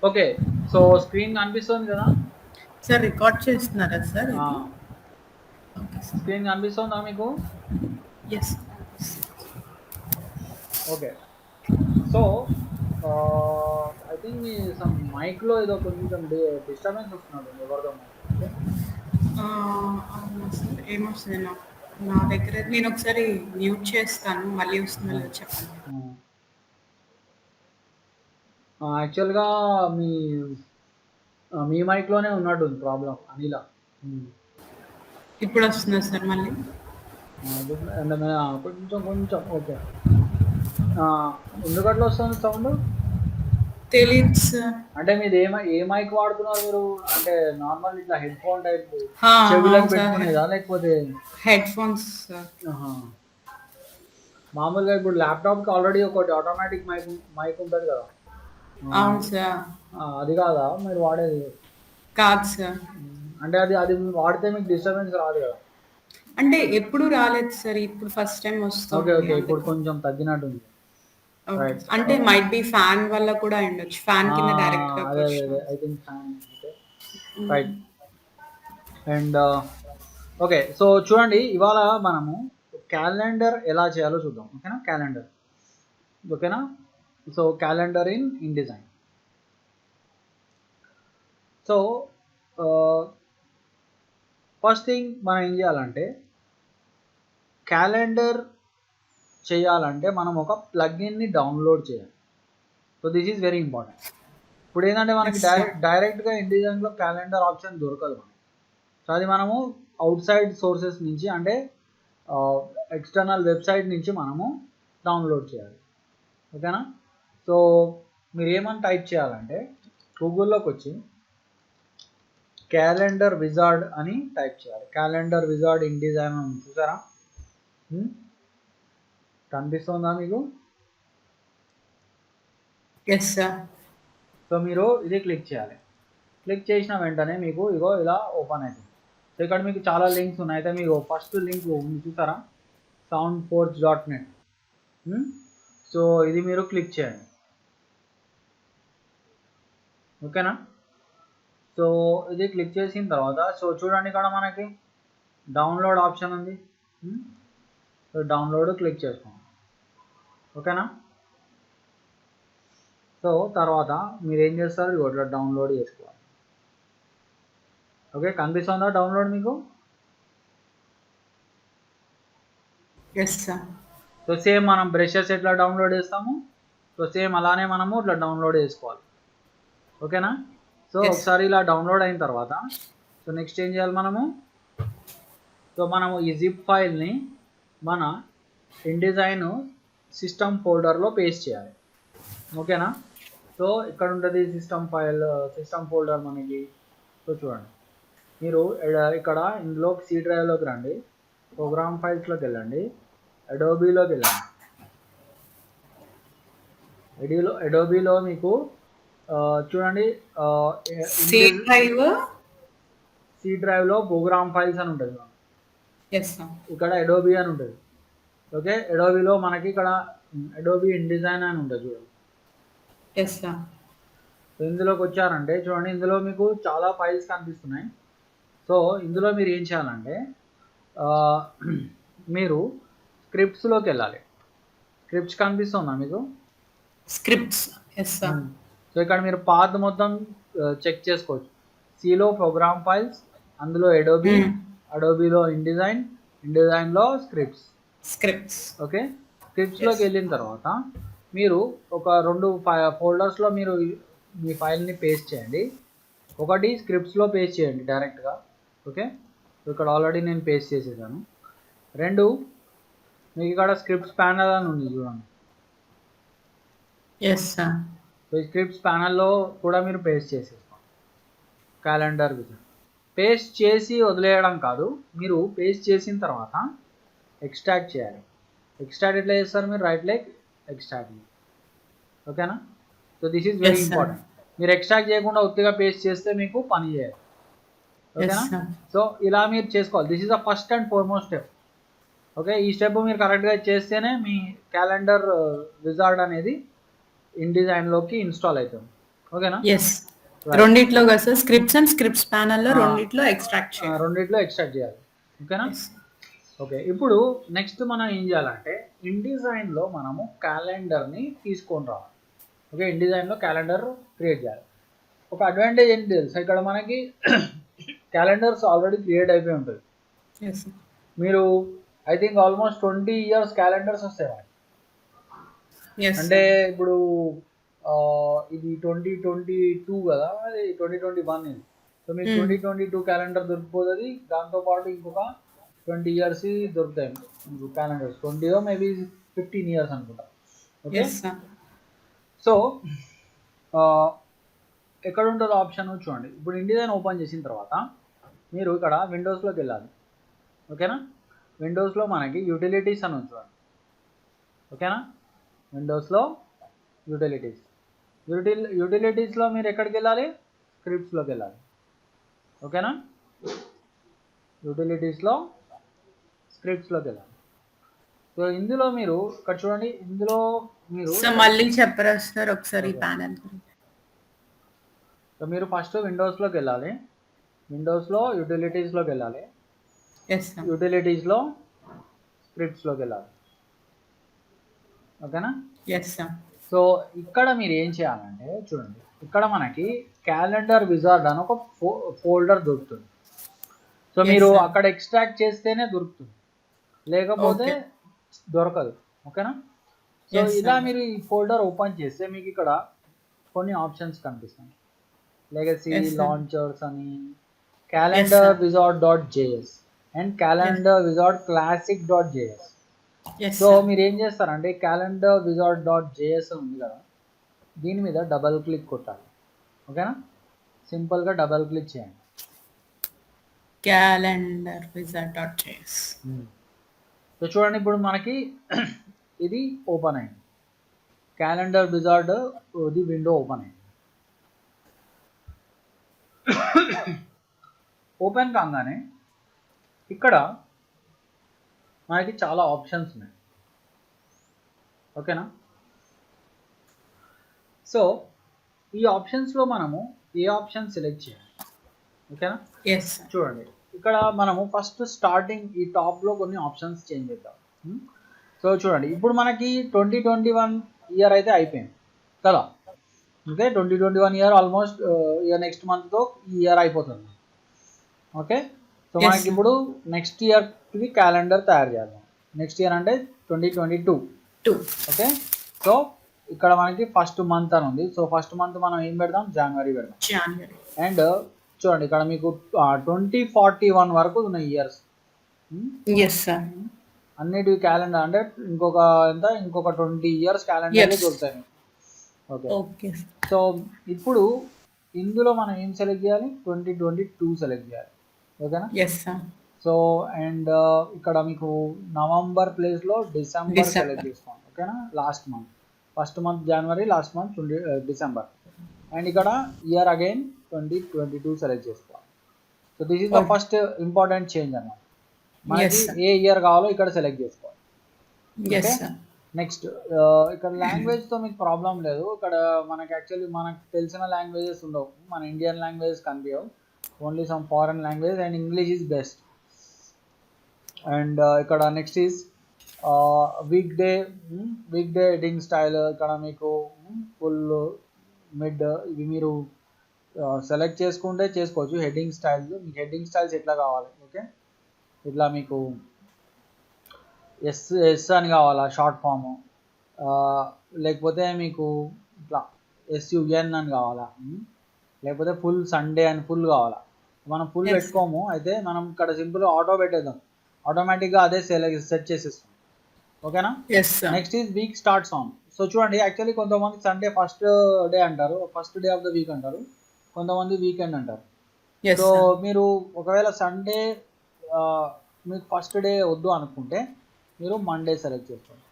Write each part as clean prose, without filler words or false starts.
Okay. So, screen కనిపిస్తుంది కదా! Sir record చేస్తున్నారా సార్ ఆ! ఇది? Okay sir. స్క్రీన్ కనిపిస్తుందా మీకు? Yes. Okay. So, I think మీ సమ్ మైక్‌లో ఏదో కొంచెం డిస్టర్బెన్స్ వస్తున్నట్టుంది ఎవరిదో మైక్. ఓకే. అవునా సార్, ఏమొస్తుంది నాకు నా దగ్గర నేను ఒకసారి మ్యూట్ చేస్తాను, మళ్ళీ వస్తుందో ఆ! లేదో చెప్పండి. ఆ! యాక్చువల్‌గా మీ మీ మైక్‌లోనే ఉన్నట్టుంది ప్రాబ్లమ్ అనిల. హ్మ్. ఇప్పుడు వస్తుందా సార్ మళ్ళీ? ఇప్పుడు అంటే కొంచెం ఓకే. ఎందుకట్లా వస్తుంది సౌండు? తెలీదు సార్. అంటే మీది ఏ మైక్ వాడుతున్నారు మీరు? అంటే నార్మల్ ఇట్లా హెడ్‌ఫోన్ టైపు అవును చెవులకు సార్, పెట్టుకునేదా? లేకపోతే హెడ్ ఫోన్స్ సార్. ఆహా! మామూలుగా ఇప్పుడు ల్యాప్‌టాప్‌కి ఆల్రెడీ ఒకటి ఆటోమేటిక్ మైక్ ఉంటది కదా! అవును ఆహ్, సార్. అది కాదా మీరు వాడేది? కాదు సార్. అంటే అది వాడితే మీకు డిస్టర్బెన్స్ రాదు కదా! అంటే ఎప్పుడు రాలేదు సార్, ఇప్పుడు ఫస్ట్ టైం ఓకే. వస్తుంది ఓకే. ఇప్పుడు అందుకు. కొంచెం తగ్గినట్టుంది. ఓకే. రైట్. అంటే మైట్ బి ఫ్యాన్ వల్ల కూడా అయ్యుండొచ్చు. ఫ్యాన్ ఆ! కింద డైరెక్ట్‌గా అదే. కూర్చున్నాం. I think fan okay. హ్మ్. రైట్. And okay. సో, చూడండి ఇవాళ మనము క్యాలెండర్ ఎలా చేయాలో చూద్దాం. ఓకేనా? క్యాలెండర్. ఓకేనా? So, calendar in InDesign. So, uh, first thing మనం ఏం చేయాలంటే క్యాలెండర్ చేయాలంటే మనం ఒక ప్లగిన్‌ని డౌన్‌లోడ్ చేయాలి. So, this is very important. ఇప్పుడేందంటే మనకి యెస్ సార్. డైరెక్ట్‌గా ఇన్‌డిజైన్‌లో క్యాలెండర్ ఆప్షన్ దొరకదు మనకి. సో, అది మనము ఔట్‌సైడ్ సోర్సెస్ నుంచి అంటే ఆహ్, ఎక్స్‌టర్నల్ వెబ్‌సైట్ నుంచి మనము డౌన్‌లోడ్ చేయాలి. ఓకేనా? సో, మీరేమని టైప్ చేయాలంటే గూగుల్‌లోకొచ్చి క్యాలెండర్ విజార్డ్ అని టైప్ చేయాలి. క్యాలెండర్ విజార్డ్ ఇన్‌డిజైన్ అని ఉంది చూసారా? కనిపిస్తుందా మీకు? Yes sir. సో, మీరు ఇది క్లిక్ చేయాలి. క్లిక్ చేసిన వెంటనే మీకు ఇగో ఇలా ఓపెన్ అవుతుంది. సో, ఇక్కడ మీకు చాలా లింక్స్ ఉన్నాయి. అయితే మీకు ఫస్ట్ లింక్ ఉంది చూసారా? soundforge.net. సో, ఇది మీరు క్లిక్ చేయండి. ఓకేనా? సో, ఇది క్లిక్ చేసిన తర్వాత సో, చూడండి ఇక్కడ మనకి డౌన్లోడ్ ఆప్షన్ ఉంది. సో, డౌన్లోడ్ క్లిక్ చేసుకోండి. ఓకేనా? సో, తర్వాత మీరేం చేస్తారు ఇగో ఇట్లా డౌన్లోడ్ చేసుకోవాలి. ఓకే. కనిపిస్తుందా డౌన్లోడ్ మీకు? Yes sir. సో, సేమ్ మనం బ్రషెస్ ఎట్లా డౌన్లోడ్ చేస్తాము సో, సేమ్ అలానే మనము ఇట్లా డౌన్లోడ్ చేసుకోవాలి. ఓకేనా? So, yes. ఒకసారి ఇలా డౌన్లోడ్ అయిన తర్వాత సో, నెక్స్ట్ ఏం చేయాలి మనము? సో, మనము ఈ జిప్ ఫైల్‌ని మన ఇన్‌డిజైన్ సిస్టమ్ ఫోల్డర్‌లో పేస్ట్ చేయాలి. ఓకేనా? సో, ఇక్కడ ఉంటది సిస్టమ్ ఫోల్డర్ మనకి. సో, చూడండి. మీరు ఇక్కడ ఇందులో సి డ్రైవ్‌లోకి రండి. ప్రోగ్రామ్ ఫైల్స్‌లోకి వెళ్ళండి. అడోబీలోకి వెళ్ళండి. అడోబీలో మీకు చూడండి సి డ్రైవ్. సి డ్రైవ్‌లో ప్రోగ్రామ్ ఫైల్స్ అని ఉంటుంది. Yes sir. ఇక్కడ అడోబీ అని ఉంటుంది. ఓకే. అడోబీలో మనకి ఇక్కడ అడోబీ ఇన్‌డిజైన్ అని ఉంటుంది చూడండి. Yes sir. సో, ఇందులోకి వచ్చారంటే చూడండి ఇందులో మీకు చాలా ఫైల్స్ కనిపిస్తున్నాయి. సో, ఇందులో మీరు ఏం చేయాలంటే ఆహ్, మీరు స్క్రిప్ట్స్‌లోకి వెళ్ళాలి. స్క్రిప్ట్స్ కనిపిస్తుందా మీకు? స్క్రిప్ట్స్. Yes sir. సో, ఇక్కడ మీరు పాత్ మొత్తం చెక్ చేసుకోవచ్చు. సిలో ప్రోగ్రామ్ ఫైల్స్, అందులో అడోబీ, హ్మ్. అడోబీలో ఇన్‌డిజైన్‌లో స్క్రిప్ట్స్. స్క్రిప్ట్స్. ఓకే. స్క్రిప్ట్స్‌లోకి యెస్. వెళ్ళిన తర్వాత మీరు ఒక 2 ఫోల్డర్స్‌లో మీరు మీ ఫైల్‌ని పేస్ట్ చేయండి. ఒకటి స్క్రిప్ట్స్‌లో పేస్ట్ చేయండి డైరెక్ట్‌గా. ఓకే. సో, ఇక్కడ ఆల్రెడీ నేను పేస్ట్ చేసేసాను. 2 మీకు ఇక్కడ స్క్రిప్ట్స్ ప్యానెల్ అని ఉంది చూడండి. Yes sir. సో, ఈ స్క్రిప్ట్స్ ప్యానెల్‌లో కూడా మీరు పేస్ట్ చేసేసుకోండి. Calendar vision. పేస్ట్ చేసి వదిలేయడం కాదు. మీరు పేస్ట్ చేసిన తర్వాత ఎక్స్ట్రాక్ట్ చేయాలి. ఎక్స్ట్రాక్ట్ ఎట్లా చేస్తారు మీరు? Right click extract. ఓకేనా? So, this is very yes sir. Important. మీరు ఎక్స్ట్రాక్ట్ చేయకుండా ఉత్తిగా పేస్ట్ చేస్తే మీకు పని చేయదు. యెస్ ఓకేనా? సార్. సో, ఇలా మీరు చేసుకోవాలి. This is the first and foremost step. Okay. ఈ స్టెప్ మీరు కరెక్ట్‌గా చేస్తేనే మీ క్యాలెండర్ విజార్డ్ అనేది ఇన్‌డిజైన్‌లోకి ఇన్‌స్టాల్ అవుతుంది. ఓకేనా? ఎస్. రైట్. రెండిట్లో కదా సార్, స్క్రిప్ట్స్ అండ్ స్క్రిప్ట్స్ ప్యానెల్‌లో రెండిట్లో ఎక్స్ట్రాక్ట్ చేయాలి. రెండిట్లో ఎక్స్ట్రాక్ట్ చేయాలి. ఓకేనా? ఎస్. ఓకే. ఇప్పుడు నెక్స్ట్ మనం ఏం చేయాలంటే ఇన్‌డిజైన్‌లో మనము క్యాలెండర్‌ని తీసుకొని రావాలి. ఓకే. ఇన్‌డిజైన్‌లో క్యాలెండర్ క్రియేట్ చేయాలి. ఒక అడ్వాంటేజ్ ఏంటి తెలుసా? ఇక్కడ మనకి క్యాలెండర్స్ ఆల్రెడీ క్రియేట్ అయిపోయి ఉంటుంది. ఎస్. మీరు I think almost 20 years calendars వస్తాయి మనకి. ఎస్. అంటే ఇప్పుడు ఇది 2022 కదా, అది 2021 ఇది. సో మీకు 2022 క్యాలెండర్ దొరికిపోతుంది. దాంతోపాటు ఇంకొక 20 ఇయర్స్ దొరుకుతాయి మీకు క్యాలెండర్స్. 20 మేబీ 15 ఇయర్స్ అనుకుంటా. ఓకే. Yes sir. సో ఎక్కడ ఉంటుందో ఆప్షన్ చూడండి. ఇప్పుడు ఇండిజైన్ ఓపెన్ చేసిన తర్వాత మీరు ఇక్కడ విండోస్లోకి వెళ్ళాలి. ఓకేనా? విండోస్లో మనకి యూటిలిటీస్ అని చూడండి. ఓకేనా? విండోస్లో యూటిలిటీస్లో మీరు ఎక్కడికి వెళ్ళాలి? స్క్రిప్ట్స్లోకి వెళ్ళాలి. ఓకేనా? యూటిలిటీస్లో స్క్రిప్ట్స్లోకి వెళ్ళాలి. సో ఇందులో మీరు ఇక్కడ చూడండి, ఇందులో మీరు మళ్ళీ చెప్పరా సార్ ఒకసారి ప్యానెల్ గురించి? సో మీరు ఫస్ట్ విండోస్లోకి వెళ్ళాలి. విండోస్లో యూటిలిటీస్లోకి వెళ్ళాలి. యూటిలిటీస్లో స్క్రిప్ట్స్లోకి వెళ్ళాలి. ఓకేనా? Yes sir. సో ఇక్కడ మీరు ఏం చేయాలంటే చూడండి, ఇక్కడ మనకి క్యాలెండర్ విజార్డ్ అని ఒక ఫోల్డర్ దొరుకుతుంది. సో మీరు అక్కడ ఎక్స్ట్రాక్ట్ చేస్తేనే దొరుకుతుంది, లేకపోతే దొరకదు. ఓకేనా? సో ఇలా మీరు ఈ ఫోల్డర్ ఓపెన్ చేస్తే మీకు ఇక్కడ కొన్ని ఆప్షన్స్ కనిపిస్తాయి. లెగసీ లాంచర్స్ అని, calendar wizard .js and calendar wizard classic.js. So మీరు ఏం చేస్తారంటే క్యాలెండర్ విజార్డ్ .js ఉంది కదా, దీని మీద డబల్ క్లిక్ కొట్టాలి. ఓకేనా? సింపుల్గా డబల్ క్లిక్ చేయండి. క్యాలెండర్ విజార్డ్.js. సో చూడండి, ఇప్పుడు మనకి ఇది ఓపెన్ అయింది. క్యాలెండర్ విజార్డ్ ఇది విండో ఓపెన్ అయింది. ఓపెన్ కాగానే ఇక్కడ మనకి చాలా ఆప్షన్స్ ఉన్నాయి. ఓకేనా? సో ఈ ఆప్షన్స్లో మనము ఏ ఆప్షన్ సెలెక్ట్ చేయాలి? ఓకేనా? ఎస్. చూడండి, ఇక్కడ మనము ఫస్ట్ స్టార్టింగ్ ఈ టాప్లో కొన్ని ఆప్షన్స్ చేంజ్ చేద్దాం. సో చూడండి, ఇప్పుడు మనకి 2021 ఇయర్ అయితే అయిపోయింది కదా. Okay, 2021 year almost year next మంత్తో ఈ ఇయర్ అయిపోతుంది. ఓకే. సో మనకి ఇప్పుడు నెక్స్ట్ ఇయర్కి క్యాలెండర్ తయారు చేయాలి. నెక్స్ట్ ఇయర్ అంటే 2022. ఓకే. సో ఇక్కడ మనకి ఫస్ట్ మంత్ అని ఉంది. సో ఫస్ట్ మంత్ మనం ఏం పెడదాం? జనవరి పెడదాం. అండ్ చూడండి, ఇక్కడ మీకు 2041 వరకు ఉన్నాయి ఇయర్స్. అన్నిటి క్యాలెండర్ అంటే ఇంకొక 20 ఇయర్స్ క్యాలెండర్ దొరుకుతాయి. ఓకే. సో ఇప్పుడు ఇందులో మనం ఏం సెలెక్ట్ చేయాలి? 2022 సెలెక్ట్ చేయాలి. ఓకేనా? సో అండ్ ఇక్కడ మీకు నవంబర్ ప్లేస్లో డిసెంబర్ సెలెక్ట్ చేసుకోండి. ఓకేనా? Last month, first month January, last month December. And ఇక్కడ ఇయర్ అగైన్ 2022 సెలెక్ట్ చేసుకోవాలి. So this is the first important change అన్నమాట. మనకి ఏ ఇయర్ కావాలో ఇక్కడ సెలెక్ట్ చేసుకోవాలి. నెక్స్ట్ ఇక్కడ లాంగ్వేజ్తో మీకు ప్రాబ్లం లేదు. ఇక్కడ మనకి యాక్చువల్లీ మనకు తెలిసిన లాంగ్వేజెస్ ఉండవు, మన ఇండియన్ లాంగ్వేజెస్ కనిపించవు. Only some foreign language and English is best. And ఇక్కడ next is week day editing style. ఇక్కడ మీకు ఫుల్, మిడ్ ఇవి మీరు సెలెక్ట్ చేసుకుంటే చేసుకోవచ్చు. హెడ్డింగ్ స్టైల్స్, మీకు హెడ్డింగ్ స్టైల్స్ ఎట్లా కావాలి? ఓకే, ఇట్లా మీకు ఎస్ అని కావాలా షార్ట్ ఫాము, లేకపోతే మీకు ఇట్లా SUN అని కావాలా, లేకపోతే ఫుల్ సండే అని ఫుల్ కావాలా? మనం ఫుల్ పెట్టుకోము, అయితే మనం ఇక్కడ సింపుల్గా ఆటో పెట్టేద్దాం. ఆటోమేటిక్గా అదే సెట్ చేసేస్తాం. ఓకేనా? Next is week starts on. So చూడండి, యాక్చువల్లీ కొంతమంది సండే ఫస్ట్ డే అంటారు, first day of the week అంటారు, కొంతమంది వీకెండ్ అంటారు. సో మీరు ఒకవేళ సండే మీకు ఫస్ట్ డే వద్దు అనుకుంటే మీరు మండే సెలెక్ట్ చేసుకోండి.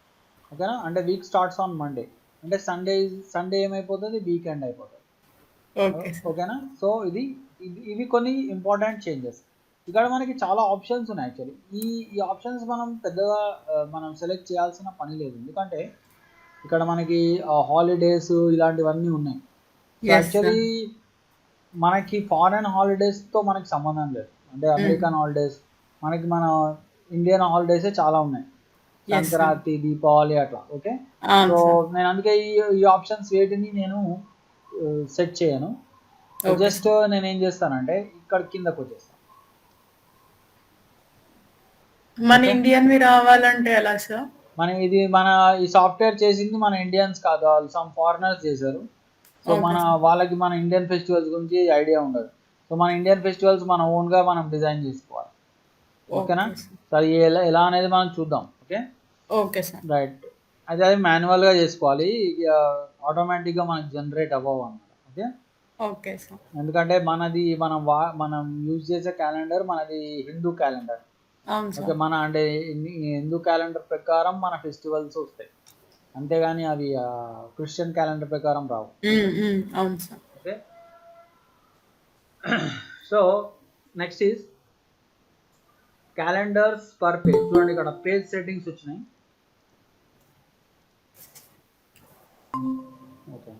ఓకేనా? అంటే వీక్ స్టార్ట్స్ ఆన్ మండే అంటే సండే ఏమైపోతుంది? వీకెండ్ అయిపోతుంది. ఓకేనా? సో ఇవి కొన్ని ఇంపార్టెంట్ చేంజెస్. ఇక్కడ మనకి చాలా ఆప్షన్స్ ఉన్నాయి. యాక్చువల్లీ ఈ ఆప్షన్స్ మనం పెద్దగా మనం సెలెక్ట్ చేయాల్సిన పని లేదు, ఎందుకంటే ఇక్కడ మనకి హాలిడేస్ ఇలాంటివన్నీ ఉన్నాయి. So yes actually sir. మనకి ఫారెన్ హాలిడేస్తో మనకి సంబంధం లేదు, అంటే హ్మ్. అమెరికన్ హాలిడేస్, మనకి మన ఇండియన్ హాలిడేసే చాలా ఉన్నాయి, యెస్ సార్. సంక్రాంతి, దీపావళి అట్లా. ఓకే, సో అవును సార్. నేను అందుకే ఈ ఆప్షన్స్ వేటిని నేను సెట్ చేయను. So okay just sir. నేను ఏం చేస్తానంటే ఇక్కడ కిందకు వచ్చేస్తాను. మన ఓకే, ఇండియన్‌వి రావాలంటే ఎలా సార్? మన ఈ సాఫ్ట్వేర్ చేసింది మన ఇండియన్స్ కాదు, వాళ్ళు సమ్ ఫారినర్స్ చేశారు. సో ఓకే మన సార్. వాళ్ళకి మన ఇండియన్ ఫెస్టివల్స్ గురించి ఐడియా ఉండదు. సో మన ఇండియన్ ఫెస్టివల్స్ మన ఓన్గా మనం డిజైన్ చేసుకోవాలి. ఓకేనా? Okay sir. సో అది ఎలా అనేది మనం చూద్దాం. Okay, okay sir. రైట్. అది మాన్యువల్గా చేసుకోవాలి, ఆటోమేటిక్గా మనకి జనరేట్ అవ్వవు అన్నమాట. Okay, okay sir. ఎందుకంటే మనం యూజ్ చేసే క్యాలెండర్ మనది హిందూ క్యాలెండర్. అవును ఓకే, సార్. మన అంటే హిందూ క్యాలెండర్ ప్రకారం మన ఫెస్టివల్స్ వస్తాయి, అంతేగాని అవి క్రిస్టియన్ క్యాలెండర్ ప్రకారం రావు. అవును sir. Okay, so next is calendars per page. చూడండి ఇక్కడ పేజ్ సెట్టింగ్స్ వచ్చినాయి. Okay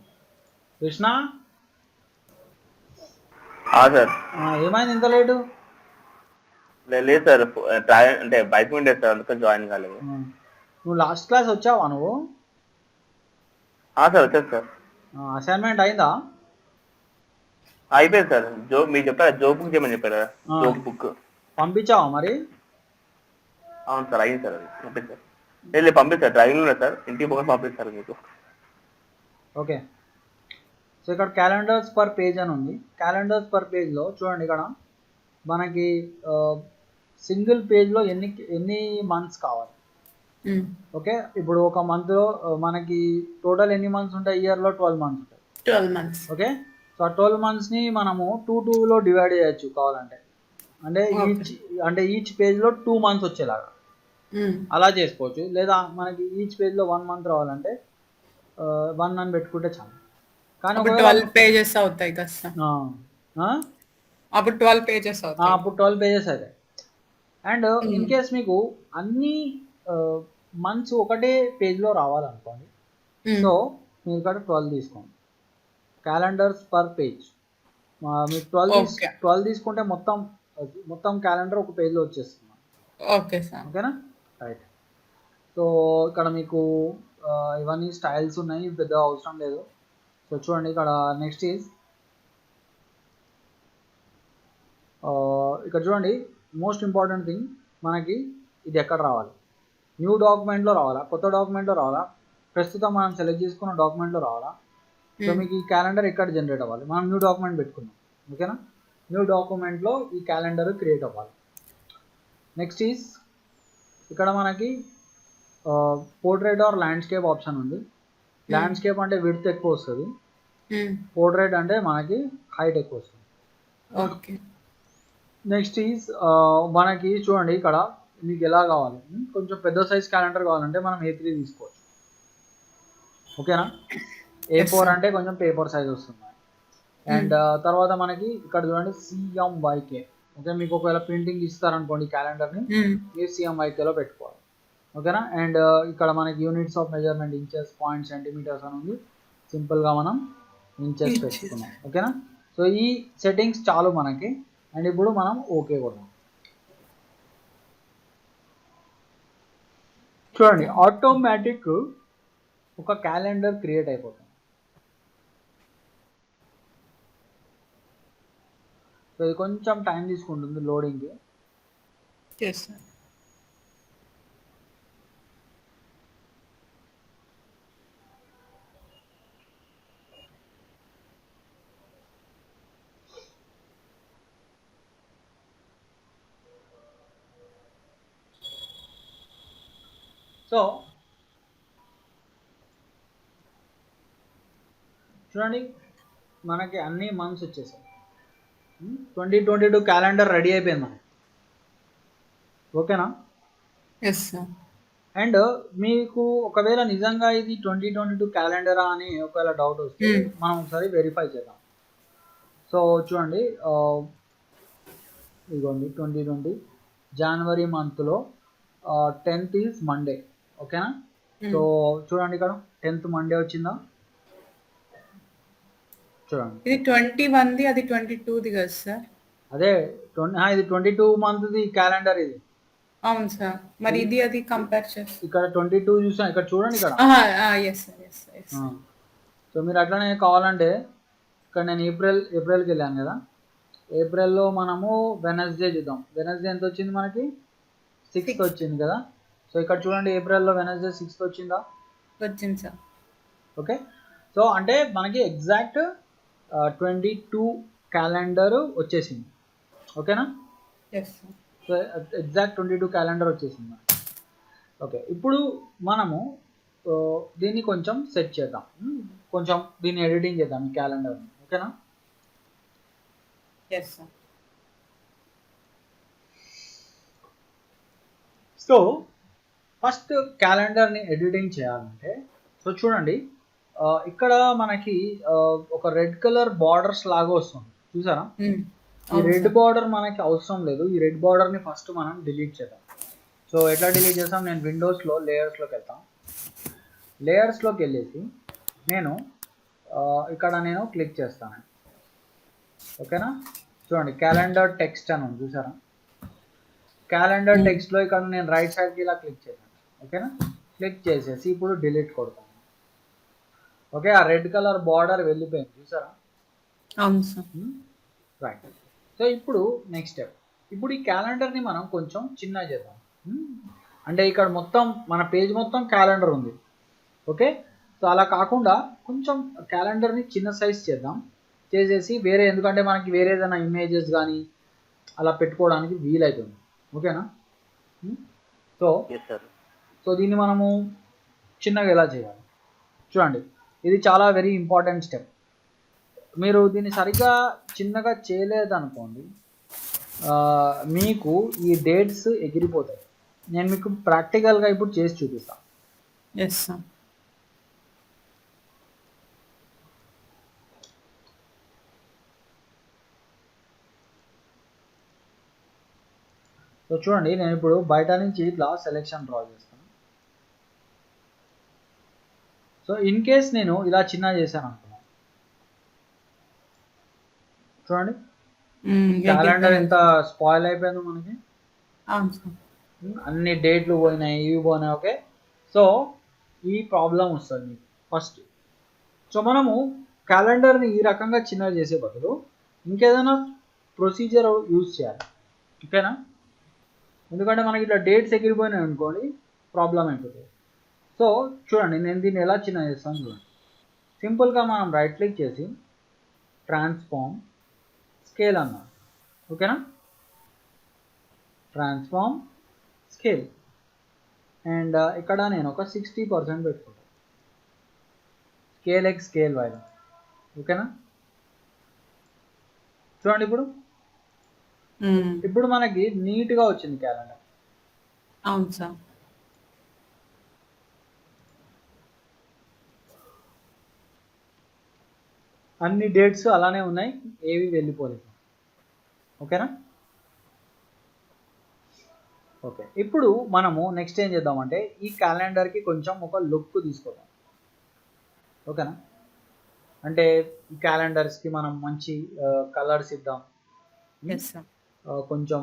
Krishna, sir. ఏమైంది ఇంత లేటు? లేదు సార్, అంటే బైక్ ఉండే సార్, అందుకని జాయిన్ కాలేదు. నువ్వు లాస్ట్ క్లాస్ వచ్చావా నువ్వు? సార్ వచ్చారు సార్. అసైన్మెంట్ అయిందా? అయిపోయింది సార్. మీరు చెప్పారు జోక్ బుక్ చేయమని చెప్పారు కదా, జోక్ బుక్ పంపించావా మరి? అవును సార్, అయింది సార్, అది పంపిస్తారు. లేదు పంపిస్తారు, డ్రైవింగ్ ఉన్నాయి సార్, ఇంటికి పోయి పంపిస్తారు మీకు. ఓకే, సో ఇక్కడ క్యాలెండర్స్ పర్ పేజ్ అని ఉంది. క్యాలెండర్స్ పర్ పేజ్లో చూడండి ఇక్కడ మనకి సింగిల్ పేజ్లో ఎన్ని మంత్స్ కావాలి. ఓకే, ఇప్పుడు ఒక మంత్లో మనకి టోటల్ ఎన్ని మంత్స్ ఉంటాయి? ఇయర్లో 12 మంత్స్ ఉంటాయి. 12 మంత్స్. ఓకే, సో ఆ 12 మంత్స్ని మనము 2లో డివైడ్ చేయొచ్చు కావాలంటే, అంటే ఈచ్ పేజ్లో 2 మంత్స్ వచ్చేలాగా అలా చేసుకోవచ్చు. లేదా మనకి ఈచ్ పేజ్లో 1 మంత్ రావాలంటే 1 అని పెట్టుకుంటే చాలు. కానీ అప్పుడు ఒకవేళ 12 పేజెస్ అవుతాయి కదా సార్. అప్పుడు 12 పేజెస్ అవుతాయి. అప్పుడు 12 పేజెస్ అయితే. అండ్ ఇన్ కేస్ మీకు అన్ని మంత్స్ ఒకటే పేజ్లో రావాలనుకోండి, సో మీరు ఇక్కడ 12 తీసుకోండి, క్యాలెండర్స్ పర్ పేజ్. మీకు 12 తీసుకుంటే మొత్తం క్యాలెండర్ ఒక పేజ్లో వచ్చేస్తుంది. Okay sir. ఓకేనా, రైట్. సో ఇక్కడ మీకు ఇవన్నీ స్టైల్స్ ఉన్నాయి, పెద్ద అవసరం లేదు. సో చూడండి ఇక్కడ నెక్స్ట్ ఈజ్ ఇక్కడ చూడండి, మోస్ట్ ఇంపార్టెంట్ థింగ్ మనకి ఇది ఎక్కడ రావాలి? న్యూ డాక్యుమెంట్లో రావాలా, కొత్త డాక్యుమెంట్లో రావాలా, ప్రస్తుతం మనం సెలెక్ట్ చేసుకున్న డాక్యుమెంట్లో రావాలా? సో మీకు ఈ క్యాలెండర్ ఎక్కడ జనరేట్ అవ్వాలి? మనం న్యూ డాక్యుమెంట్ పెట్టుకున్నాం. ఓకేనా, న్యూ డాక్యుమెంట్లో ఈ క్యాలెండర్ క్రియేట్ అవ్వాలి. నెక్స్ట్ ఈజ్ ఇక్కడ మనకి పోర్ట్రేట్ ఆర్ ల్యాండ్స్కేప్ ఆప్షన్ ఉంది. ల్యాండ్స్కేప్ అంటే విడ్త్ ఎక్కువ వస్తుంది, పోర్ట్రేట్ అంటే మనకి హైట్ ఎక్కువ వస్తుంది. ఓకే, నెక్స్ట్ ఈజ్ మనకి చూడండి ఇక్కడ మీకు ఎలా కావాలి, కొంచెం పెద్ద సైజ్ క్యాలెండర్ కావాలంటే మనం A3 తీసుకోవచ్చు. ఓకేనా, A4 అంటే కొంచెం పేపర్ సైజ్ వస్తుంది. అండ్ తర్వాత మనకి ఇక్కడ చూడండి CMYK. ఓకే, మీకు ఒకవేళ ప్రింటింగ్ ఇస్తారనుకోండి క్యాలెండర్ని, మీరు CMYKలో పెట్టుకోవాలి. ఓకేనా, అండ్ ఇక్కడ మనకి units of measurement inches, points, centimeters అని ఉంది. సింపుల్గా మనం ఇంచెస్ పెట్టుకున్నాం. ఓకేనా, సో ఈ సెట్టింగ్స్ చాలు మనకి. అండ్ ఇప్పుడు మనం ఓకే కొడదాం. చూడండి ఆటోమేటిక్ ఒక క్యాలెండర్ క్రియేట్ అయిపోతుంది. సో ఇది కొంచెం టైం తీసుకుంటుంది లోడింగ్కి. Yes sir. సో చూడండి మనకి అన్ని మంత్స్ వచ్చేసాయి. 2022 క్యాలెండర్ రెడీ అయిపోయింది మనకి. ఓకేనా, ఎస్ సార్. అండ్ మీకు ఒకవేళ నిజంగా ఇది 2022 క్యాలెండరా అని ఒకవేళ డౌట్ వస్తే మనం ఒకసారి వెరిఫై చేద్దాం. సో చూడండి ఇదిగోండి 2020 జనవరి మంత్లో 10th ఈజ్ మండే. ఓకేనా, సో చూడండి ఇక్కడ 10th మండే వచ్చిందా? చూడండి ఇది 21ది అది 22ది కదా సార్? అదే ఇది 22 మంత్ది క్యాలెండర్ ఇది. అవును సార్. మరి ఇది అది కంపేర్ చేస్తే ఇక్కడ 22 చూసాను, ఇక్కడ చూడండి ఇక్కడ. Yes sir, yes yes. So మీరు అట్లనే కావాలంటే ఇక్కడ నేను ఏప్రిల్కి వెళ్ళాను కదా, ఏప్రిల్లో మనము వెనస్డే చూద్దాం. వెనస్డే ఎంత వచ్చింది మనకి? 6th వచ్చింది కదా. సో ఇక్కడ చూడండి ఏప్రిల్లో వెనస్డే 6th వచ్చిందా? వచ్చింది సార్. ఓకే, సో అంటే మనకి ఎగ్జాక్ట్ 22 క్యాలెండర్ వచ్చేసింది. ఓకేనా? Yes sir. So exact 22 calendar వచ్చేసింది. ఓకే, ఇప్పుడు మనము దీన్ని కొంచెం సెట్ చేద్దాం, కొంచెం దీన్ని ఎడిటింగ్ చేద్దాం ఈ క్యాలెండర్ని. ఓకేనా? Yes sir. సో ఫస్ట్ క్యాలెండర్ని ఎడిటింగ్ చేయాలంటే, సో చూడండి ఇక్కడ మనకి ఒక రెడ్ కలర్ బార్డర్స్ లాగా వస్తుంది, చూసారా? ఈ రెడ్ బార్డర్ మనకి అవసరం లేదు. ఈ రెడ్ బార్డర్ని ఫస్ట్ మనం డిలీట్ చేద్దాం. సో ఎట్లా డిలీట్ చేస్తాం? నేను విండోస్లో లేయర్స్లోకి వెళ్తాను. లేయర్స్లోకి వెళ్ళేసి నేను ఇక్కడ నేను క్లిక్ చేస్తాను. ఓకేనా? చూడండి క్యాలెండర్ టెక్స్ట్ అని ఉంది, చూసారా? క్యాలెండర్ టెక్స్ట్లో ఇక్కడ నేను రైట్ సైడ్కి ఇలా క్లిక్ చేశాను. ఓకేనా? క్లిక్ చేసేసి ఇప్పుడు డిలీట్ కొడతాను. ఓకే, ఆ రెడ్ కలర్ బార్డర్ వెళ్ళిపోయింది, చూసారా? అవును సార్. రైట్. సో ఇప్పుడు నెక్స్ట్ స్టెప్, ఇప్పుడు ఈ క్యాలెండర్ని మనం కొంచెం చిన్న చేద్దాం. అంటే ఇక్కడ మొత్తం మన పేజ్ మొత్తం క్యాలెండర్ ఉంది. ఓకే, సో అలా కాకుండా కొంచెం క్యాలెండర్ని చిన్న సైజ్ చేద్దాం. చేసేసి వేరే, ఎందుకంటే మనకి వేరే ఏదైనా ఇమేజెస్ కానీ అలా పెట్టుకోవడానికి వీలవుతుంది. ఓకేనా? సో దీన్ని మనము చిన్నగా ఎలా చేయాలి చూడండి. ఇది చాలా వెరీ ఇంపార్టెంట్ స్టెప్. మీరు దీన్ని సరిగ్గా చిన్నగా చేయలేదనుకోండి, మీకు ఈ డేట్స్ ఎగిరిపోతాయి. నేను మీకు ప్రాక్టికల్గా ఇప్పుడు చేసి చూపిస్తాను. Yes sir. సో చూడండి, నేను ఇప్పుడు బయట నుంచి ఇట్లా సెలెక్షన్ డ్రా చేస్తాను. సో ఇన్ కేస్ నేను ఇలా చిన్న చేశాను అనుకున్నాను, చూడండి క్యాలెండర్ ఎంత స్పాయిల్ అయిపోయిందో మనకి. అన్ని డేట్లు పోయినాయి, ఇవి పోయినాయి. ఓకే, సో ఈ ప్రాబ్లం వస్తుంది మీకు ఫస్ట్. సో మనము క్యాలెండర్ని ఈ రకంగా చిన్నగా చేసే బదులు ఇంకేదైనా ప్రొసీజర్ యూజ్ చేయాలి. ఓకేనా? ఎందుకంటే మనకి ఇట్లా డేట్స్ ఎగిరిపోయినాయి అనుకోండి, ప్రాబ్లం అయిపోతుంది. సో చూడండి నేను దీన్ని ఎలా చిన్న చేస్తాను చూడండి. సింపుల్గా మనం రైట్ క్లిక్ చేసి ట్రాన్స్ఫార్మ్ స్కేల్ అన్నాం. ఓకేనా? ట్రాన్స్ఫార్మ్ స్కేల్, అండ్ ఇక్కడ నేను ఒక 60% పెట్టుకుంటాను. Scale X scale Y. ఓకేనా? చూడండి ఇప్పుడు మనకి నీట్గా వచ్చింది క్యాలెండర్. అవును సార్. అన్ని డేట్స్ అలానే ఉన్నాయి, ఏవి వెళ్ళిపోలేదు. ఓకేనా? ఓకే, ఇప్పుడు మనము నెక్స్ట్ ఏం చేద్దామంటే ఈ క్యాలెండర్కి కొంచెం ఒక లుక్ తీసుకుందాం. ఓకేనా? అంటే ఈ క్యాలెండర్స్కి మనం మంచి కలర్స్ ఇద్దాం. కొంచెం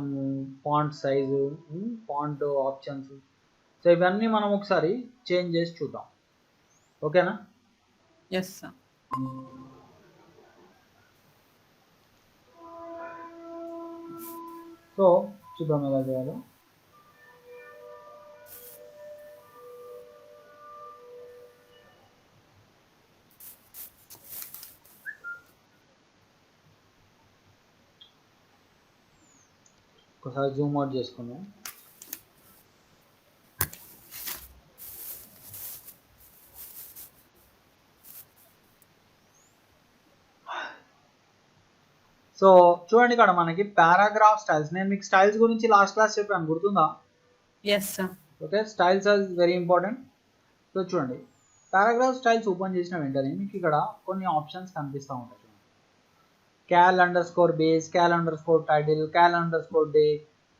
font size, font options, so ఇవన్నీ మనం ఒకసారి చేంజ్ చేసి చూద్దాం. ఓకేనా? Yes sir. సో చూద్దాం ఎలా చేయాలో. ఒకసారి జూమ్ అవుట్ చేసుకుందాం. సో చూడండి ఇక్కడ మనకి పారాగ్రాఫ్ స్టైల్స్, నేను మీకు స్టైల్స్ గురించి లాస్ట్ క్లాస్ చెప్పాను, గుర్తుందా? Yes sir. Okay, styles are very important. So చూడండి పారాగ్రాఫ్ స్టైల్స్ ఓపెన్ చేసిన వెంటనే మీకు ఇక్కడ కొన్ని ఆప్షన్స్ కనిపిస్తూ ఉంటాయి. cal_base, cal_title, cal_day,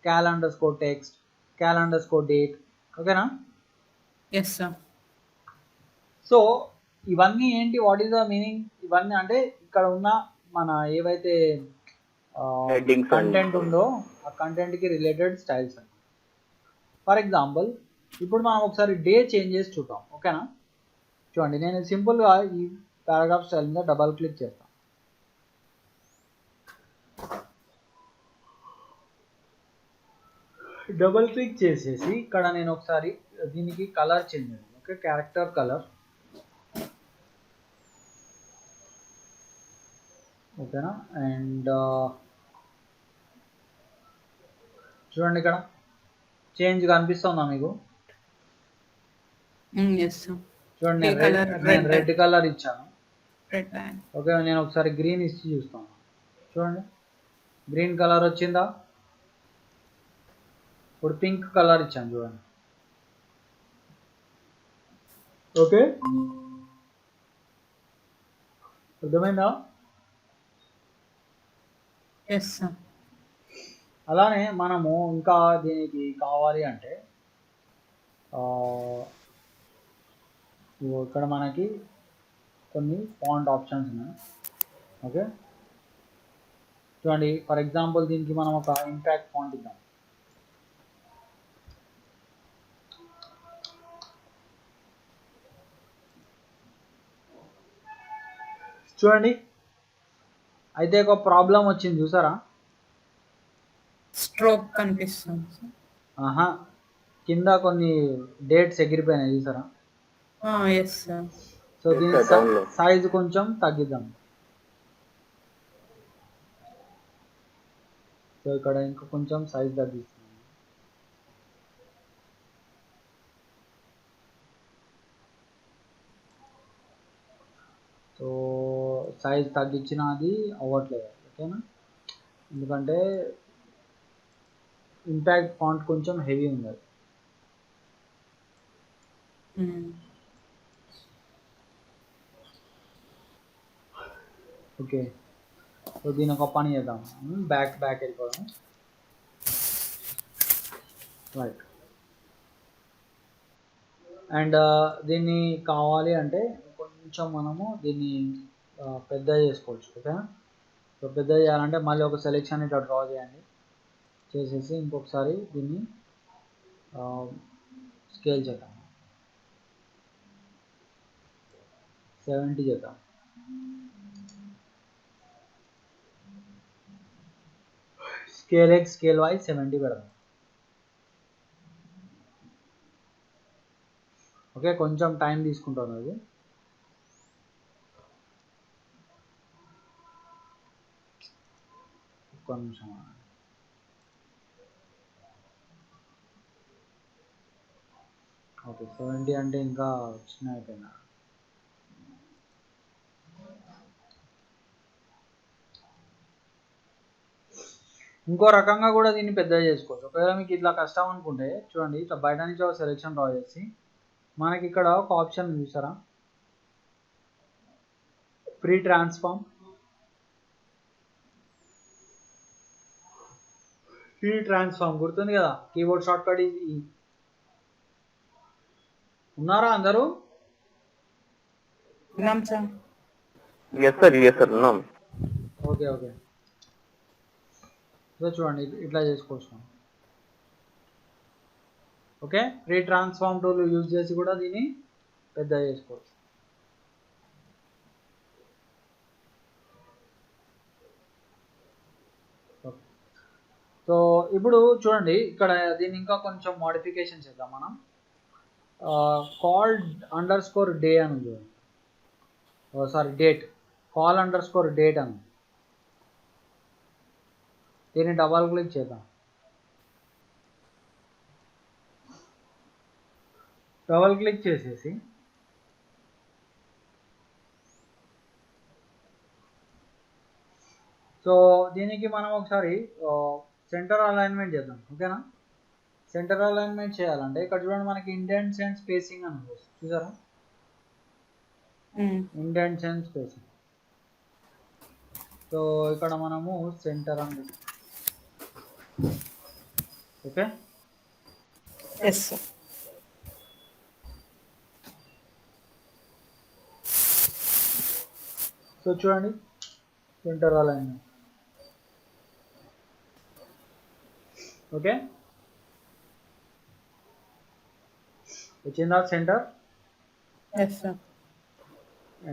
cal_text, cal_date. ఓకేనా? Yes sir. సో ఇవన్నీ ఏంటి, వాట్ ఈస్ ద మీనింగ్? ఇవన్నీ అంటే ఇక్కడ ఉన్న మన ఏవైతే Headings and- కంటెంట్ ఉందో ఆ కంటెంట్కి రిలేటెడ్ స్టైల్స్ అన్నమాట. ఫర్ ఎగ్జాంపుల్ ఇప్పుడు మనం ఒకసారి డే చేంజ్ చేసి చూద్దాం, ఓకేనా? చూడండి, నేను సింపుల్గా ఈ పారాగ్రాఫ్ స్టైల్ మీద డబల్ క్లిక్ చేస్తాను. డబల్ క్లిక్ చేసేసి ఇక్కడ నేను ఒకసారి దీనికి కలర్ చేంజ్ చేయాలి. ఓకే, క్యారెక్టర్ కలర్, ఓకేనా? అండ్ చూడండి ఇక్కడ చేంజ్ కనిపిస్తుందా మీకు? Yes sir. చూడండి, ఏ colour? నేను Red. రెడ్ కలర్ ఇచ్చాను. Red line. ఓకే, నేను ఒకసారి గ్రీన్ ఇచ్చి చూస్తాను. చూడండి, గ్రీన్ కలర్ వచ్చిందా? ఇప్పుడు పింక్ కలర్ ఇచ్చాను, చూడండి. ఓకే, అర్థమైందా? Yes sir. అలానే మనము ఇంకా దీనికి కావాలి అంటే ఇగో ఇక్కడ మనకి కొన్ని ఫాంట్ ఆప్షన్స్ ఉన్నాయి. ఓకే, చూడండి, ఫర్ ఎగ్జాంపుల్ దీనికి మనం ఒక ఇంపాక్ట్ ఫాంట్ ఇద్దాం. చూడండి, అయితే ఒక ప్రాబ్లం వచ్చింది, చూసారా? స్ట్రోక్ కనిపిస్తుంది సార్. ఆహా, కింద కొన్ని డేట్స్ ఎగిరిపోయినాయి, చూసారా? Yes sir. సో Yes, దీని sir, download. సైజ్ కొంచెం తగ్గిద్దాం. సో ఇక్కడ ఇంకా కొంచెం సైజ్ తగ్గిస్తున్నాం. సో సైజ్ తగ్గించిన అది అవ్వట్లేదు, ఓకేనా? ఎందుకంటే ఇంపాక్ట్ ఫాంట్ కొంచెం హెవీ ఉంది అది. ఓకే, సో దీని ఒక పని చేద్దాం, బ్యాక్ వెళ్ళిపోదాం. రైట్, అండ్ దీన్ని కావాలి అంటే కొంచెం మనము దీన్ని పెద్ద చేసుకోవచ్చు, ఓకేనా? సో పెద్ద చేయాలంటే మళ్ళీ ఒక సెలెక్షన్ ఇట్లా డ్రా చేయండి, చేసేసి ఇంకొకసారి దీన్ని స్కేల్ చేద్దాం, 70 చేద్దాం. స్కేల్ ఎక్స్ స్కేల్ వై 70 పెడదాం. ఓకే, కొంచెం టైం తీసుకుంటాను అది. ఒక్క నిమిషం. ఓకే, 70 అంటే ఇంకా చిన్న అయిపోయిందా? ఇంకో రకంగా కూడా దీన్ని పెద్దగా చేసుకోవచ్చు. ఒకవేళ మీకు ఇట్లా కష్టం అనుకుంటే చూడండి, ఇట్లా బయట నుంచి ఒక సెలెక్షన్ డ్రా చేసి మనకి ఇక్కడ ఒక ఆప్షన్ చూసారా, ఫ్రీ ట్రాన్స్ఫార్మ్. ఫ్రీ ట్రాన్స్ఫార్మ్ గుర్తుంది కదా, కీబోర్డ్ షార్ట్ కట్ ఇది. ఉన్నారా అందరూ? ఉన్నాం సార్. Yes, sir, ఉన్నాం. ఓకే, సో చూడండి, ఇట్లా చేసుకోవచ్చు. Okay, free transform tool use చేసి కూడా దీన్ని పెద్ద చేసుకోవచ్చు. సో ఇప్పుడు చూడండి, ఇక్కడ దీన్ని ఇంకా కొంచెం మోడిఫికేషన్ చేద్దాం మనం. కాల్డ్ అండర్స్కోర్ డే అని ఉంది, sorry date, call underscore date అని. దీన్ని డబల్ క్లిక్ చేద్దాం. డబల్ క్లిక్ చేసేసి సో దీనికి మనం ఒకసారి సెంటర్ అలైన్మెంట్ చేద్దాం, ఓకేనా? సెంటర్ అలైన్మెంట్ చేయాలంటే ఇక్కడ చూడండి, మనకి ఇండెంట్స్ అండ్ స్పేసింగ్ అని ఉంది, చూసారా? Indents and spacing. సో ఇక్కడ మనము సెంటర్ అని, ఓకే. Yes sir. సో చూడండి, సెంటర్ అలైన్మెంట్. ఓకే, వచ్చిందా సెంటర్? Yes sir.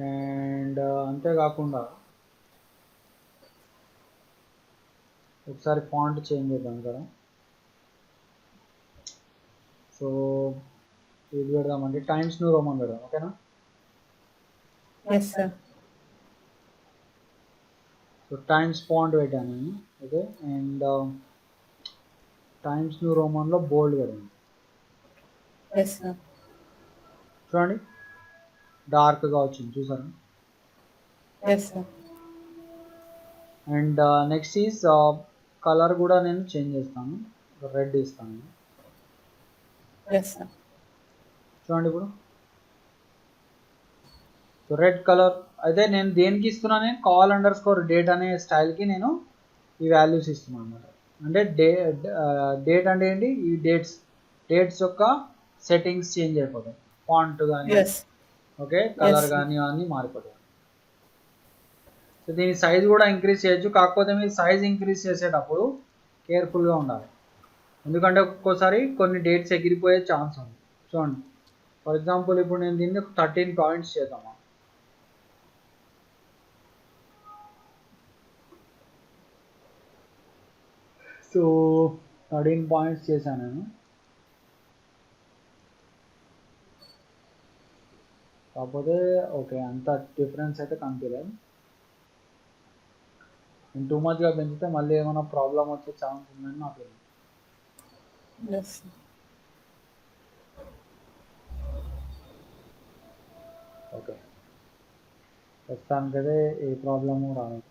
అండ్ అంతేకాకుండా ఒకసారి ఫాంట్ చేంజ్ చేద్దాం ఇక్కడ. సో ఇది పెడదామండి, టైమ్స్ న్యూ రోమన్ పెడదాం. ఓకేనా? Yes sir. So times font పెట్టాను నేను. ఓకే, అండ్ టైమ్స్ న్యూ రోమన్లో బోల్డ్ పెడదాం. Yes sir. చూడండి డార్క్గా వచ్చింది, చూసారా? Yes sir. And next is colour కూడా నేను చేంజ్ చేస్తాను, రెడ్ ఇస్తాను. Yes sir. చూడండి ఇప్పుడు. సో రెడ్ కలర్ అయితే నేను దేనికి ఇస్తున్నాను, నేను కాల్ అండర్ స్కోర్ డేట్ అనే స్టైల్కి నేను ఈ వాల్యూస్ ఇస్తున్నాను అనమాట. అంటే డేట్ అంటే ఏంటి, ఈ డేట్స్ యొక్క సెట్టింగ్స్ చేంజ్ అయిపోతాయి, ఫాంట్ కానీ ఎస్. Okay colour Yes. కానీ అన్నీ మారిపోతాయి. సో దీని సైజ్ కూడా ఇంక్రీజ్ చేయొచ్చు, కాకపోతే మీరు సైజ్ ఇంక్రీజ్ చేసేటప్పుడు కేర్ఫుల్గా ఉండాలి, ఎందుకంటే ఒక్కోసారి కొన్ని డేట్స్ ఎగిరిపోయే ఛాన్స్ ఉంది. చూడండి ఫర్ ఎగ్జాంపుల్ ఇప్పుడు నేను దీన్ని 13 పాయింట్స్ చేద్దామా. సో 13 పాయింట్స్ చేశాను నేను. కాకపోతే ఓకే అంత డిఫరెన్స్ అయితే కనిపించలేదు. నేను టూ మచ్గా పెంచితే మళ్ళీ ఏమైనా ప్రాబ్లం వచ్చే ఛాన్స్ ఉందని నా ఫీలింగ్. ఎస్. ఓకే, ప్రస్తుతానికైతే ఏ ప్రాబ్లము రాలేదు.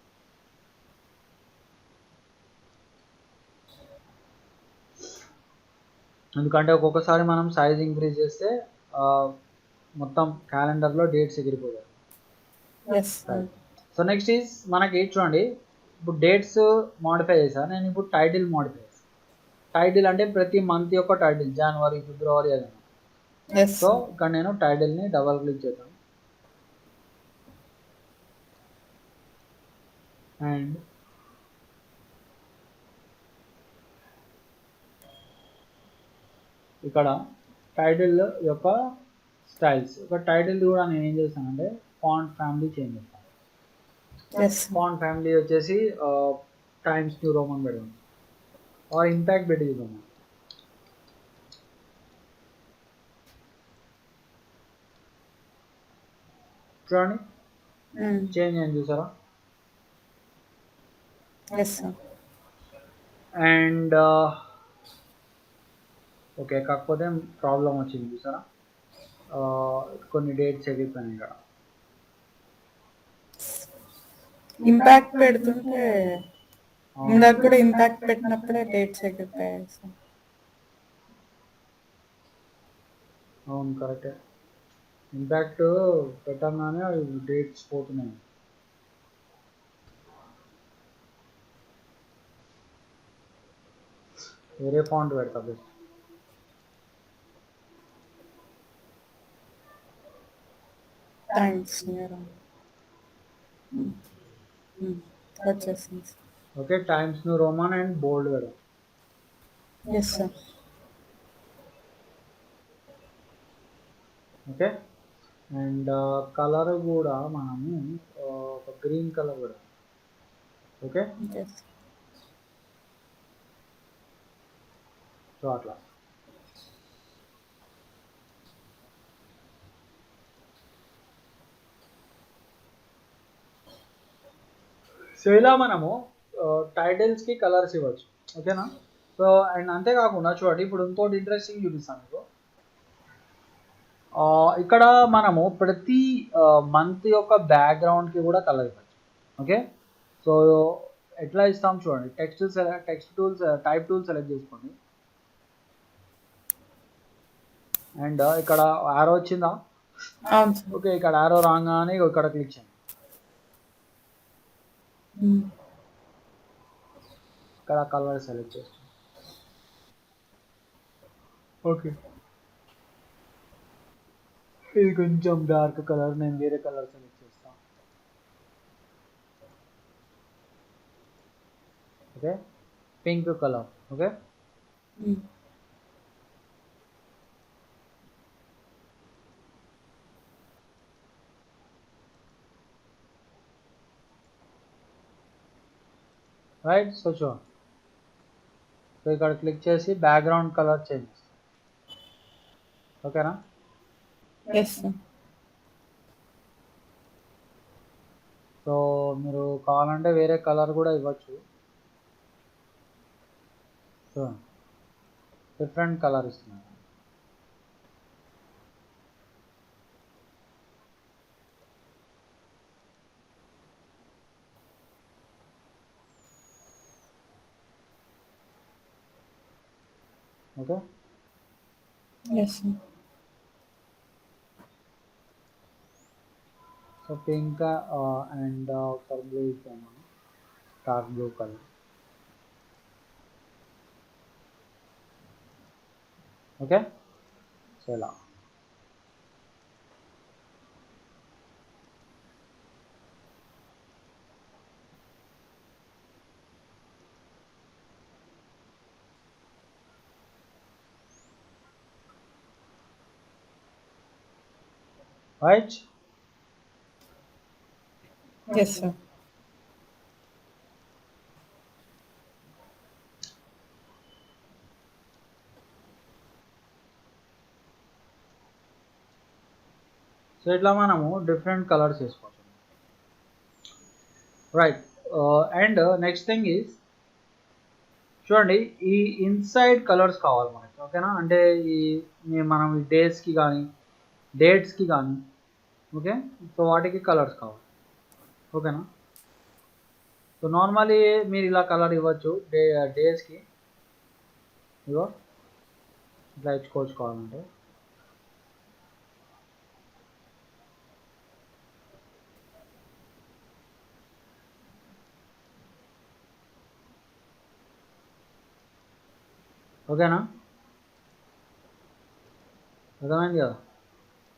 ఎందుకంటే ఒక్కొక్కసారి మనం సైజ్ ఇంక్రీజ్ చేస్తే మొత్తం క్యాలెండర్లో డేట్స్ ఎగిరిపోతాయి. Yes sir. So next is మనకి చూడండి, ఇప్పుడు డేట్స్ మాడిఫై చేశాను నేను. ఇప్పుడు టైటిల్ మాడిఫై చేస్తాను. టైటిల్ అంటే ప్రతి మంత్ యొక్క టైటిల్, జనవరి, ఫిబ్రవరి అదే. ఎస్. సో ఇక్కడ నేను టైటిల్ని డబల్ క్లిక్ చేద్దాం. అండ్ ఇక్కడ టైటిల్ యొక్క స్టైల్స్, ఒక టైటిల్ కూడా నేను ఏం చేస్తానంటే ఫాంట్ ఫ్యామిలీ చేంజ్ చేస్తాను. ఎస్. ఫాంట్ ఫ్యామిలీ వచ్చేసి టైమ్స్ న్యూ రోమన్ పెడదాం, ఆర్ ఇంపాక్ట్ పెట్టి చూద్దాం. చూడండి చేంజ్ అయింది, చూసారా? Yes sir. అండ్ ఓకే, కాకపోతే ప్రాబ్లం వచ్చింది చూసారా, కొన్ని డేట్స్ ఎగిరిపోయినాయి ఇక్కడ. ఇంపాక్ట్ పెడుతుంటే ఇందాక కూడా ఇంపాక్ట్ పెట్టినప్పుడే డేట్స్ ఎగిరిపోయాయి సార్. అవును కరెక్టే, ఇంపాక్ట్ పెట్టంగానే డేట్స్ పోతున్నాయి. వేరే ఫాంట్ పెడతా బెస్ట్. థ్యాంక్స్ వచ్చేసింది sir. Okay, Times new Roman and bold పెడదాం. Yes sir. Okay, and colour కూడా మనము ఒక గ్రీన్ కలర్ పెడదాం. Okay, yes. సో అట్లా. సో ఇలా మనము టైటిల్స్కి కలర్స్ ఇవ్వచ్చు. ఓకేనా? సో అండ్ అంతేకాకుండా చూడండి, ఇప్పుడు ఇంకోటి ఇంట్రెస్టింగ్ చూపిస్తాను మీకు. ఇక్కడ మనము ప్రతి మంత్ యొక్క బ్యాక్గ్రౌండ్కి కూడా కలర్ ఇవ్వచ్చు. ఓకే, సో ఎట్లా ఇస్తాం చూడండి, text tools type tool select చేసుకోండి. అండ్ ఇక్కడ ఆరో వచ్చిందా? అవును సార్. ఓకే, ఇక్కడ ఆరో రాగానే ఇక్కడ క్లిక్ చేయండి. ఇక్కడ కలర్ సెలెక్ట్ చేస్తాం. ఓకే, ఇది కొంచెం డార్క్ కలర్, నేను వేరే కలర్ సెలెక్ట్ చేస్తాను. Okay, pink colour. Okay, right. So చూడండి, సో ఇక్కడ క్లిక్ చేసి బ్యాక్గ్రౌండ్ కలర్ చేంజ్ చేస్తాం. ఓకేనా? Yes sir. సో మీరు కావాలంటే వేరే కలర్ కూడా ఇవ్వచ్చు. సో డిఫరెంట్ కలర్ ఇస్తున్నాను. Okay, yes sir. So pink and ఒకసారి బ్లూ ఇచ్చాను, dark blue colour. Okay, so ఇలా. రైట్. Yes sir. సో ఇట్లా మనము డిఫరెంట్ కలర్స్ వేసుకోవచ్చు. Right. And next thing is చూడండి, ఈ ఇన్సైడ్ కలర్స్ కావాలి మనకి. ఓకేనా? అంటే మనం ఈ డేస్కి కానీ డేట్స్కి కానీ, ఓకే, సో వాటికి కలర్స్ కావాలి. ఓకేనా? సో నార్మలీ మీరు ఇలా కలర్ ఇవ్వచ్చు డేస్కి. ఇగో ఇట్లా ఇచ్చుకోవచ్చు కావాలంటే. ఓకేనా? అర్థమైంది కదా?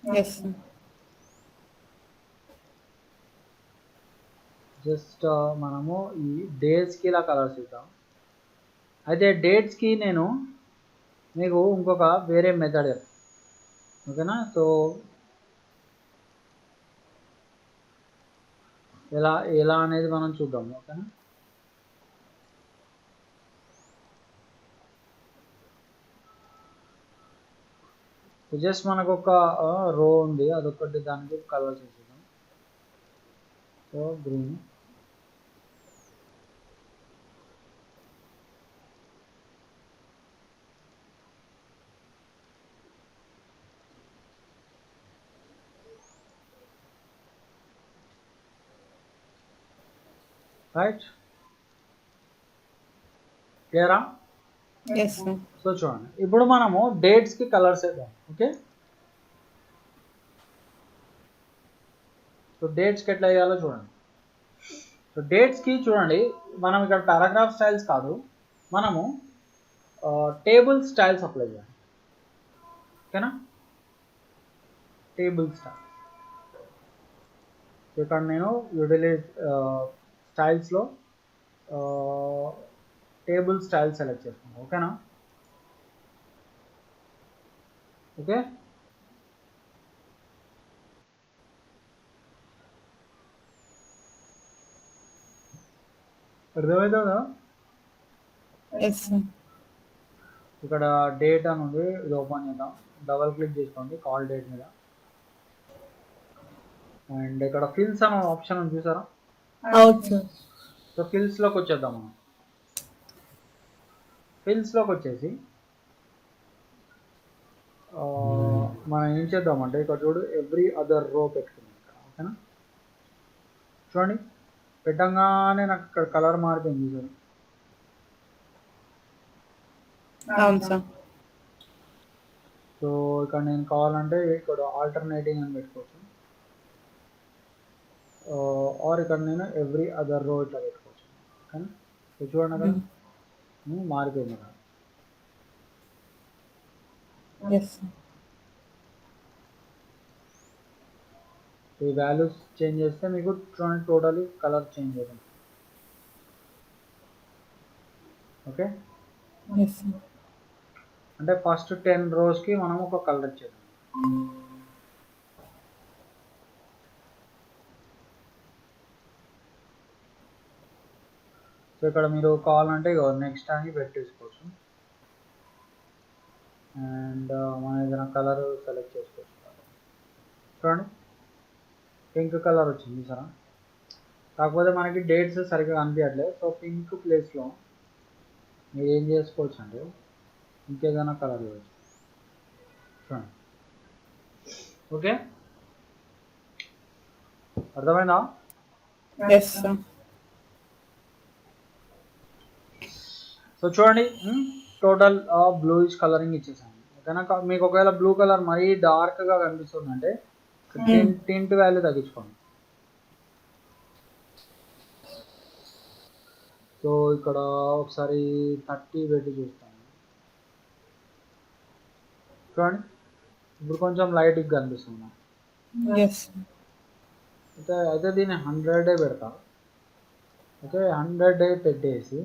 Yes sir. జస్ట్ మనము ఈ డేస్కి ఇలా కలర్స్ ఇద్దాం. అయితే డేట్స్కి నేను మీకు ఇంకొక వేరే మెథడ్ చెప్తాను. ఓకేనా? సో ఎలా అనేది మనం చూద్దాం. ఓకేనా? జస్ట్ మనకు ఒక రో ఉంది, అదొకటి దానికి కలర్ చేసేద్దాం. So green. రైట్, క్లియరా? Yes sir. సో చూడండి, ఇప్పుడు మనము డేట్స్కి కలర్స్ వేద్దాం. ఓకే, సో డేట్స్కి ఎట్లా వేయాలో చూడండి. సో డేట్స్కి చూడండి, మనం ఇక్కడ పారాగ్రాఫ్ స్టైల్స్ కాదు, మనము టేబుల్ స్టైల్స్ అప్లై చేయాలి. ఓకేనా? Table style. ఇక్కడ నేను యూటిలైజ్ స్టైల్స్లో టేబుల్ స్టైల్ సెలెక్ట్ చేస్తాను. ఓకేనా? ఓకే, అర్థమవుతుందా? Yes sir. ఇక్కడ డేట్ అని ఉంది, ఇది ఓపెన్ చేద్దాం. డబల్ క్లిక్ చేసుకోండి కాల్ డేట్ మీద. అండ్ ఇక్కడ ఫిల్స్ అనే ఆప్షన్ ఉంది, చూసారా? అవును సార్. సో ఫిల్స్లోకి వచ్చేద్దాం. మనం ఫిల్స్లోకి వచ్చేసి మనం ఏం చేద్దామంటే ఇక్కడ చూడు, ఎవ్రీ అదర్ రో పెట్టుకున్నాం ఇక్కడ. ఓకేనా? చూడండి, పెట్టంగానే నాకు ఇక్కడ కలర్ మారిపోయింది. చూడండి. అవును సార్. సో ఇక్కడ నేను కావాలంటే ఇక్కడ ఆల్టర్నేటింగ్ అని పెట్టుకోవచ్చు, ఆర్ ఇక్కడ నేను ఎవ్రీ అదర్ రో ఇట్లా పెట్టుకోవచ్చు. ఓకేనా? సో చూడండి, అక్కడ మారిపోయింది కదా. Yes sir. ఈ వాల్యూస్ చేంజ్ చేస్తే మీకు చూడండి టోటలీ కలర్ చేంజ్ అవుతుంది. Okay, yes sir. అంటే ఫస్ట్ 10 రోస్కి మనం ఒక కలర్ ఇచ్చేద్దాం. సో ఇక్కడ మీరు కావాలంటే నెక్స్ట్ అని పెట్టేసుకోవచ్చు. అండ్ మనం ఏదైనా కలర్ సెలెక్ట్ చేసుకోవచ్చు. చూడండి పింక్ కలర్ వచ్చింది సరే, కాకపోతే మనకి డేట్స్ సరిగ్గా కనిపించట్లేదు. సో పింక్ ప్లేస్లో మీరు ఏం చేసుకోవచ్చు అంటే ఇంకేదైనా కలర్ ఇవ్వచ్చు. చూడండి, ఓకే, అర్థమైందా? Yes sir. సో చూడండి టోటల్ బ్లూయిష్ కలరింగ్ ఇచ్చేసాను. కనుక మీకు ఒకవేళ బ్లూ కలర్ మరీ డార్క్గా కనిపిస్తుందంటే టింట్ వాల్యూ తగ్గించుకోండి. సో ఇక్కడ ఒకసారి 30 పెట్టి చూస్తాను. చూడండి ఇప్పుడు కొంచెం లైట్గా కనిపిస్తుంది. ఎస్ అయితే దీన్ని 100 పెడతా. ఓకే, 100 పెట్టేసి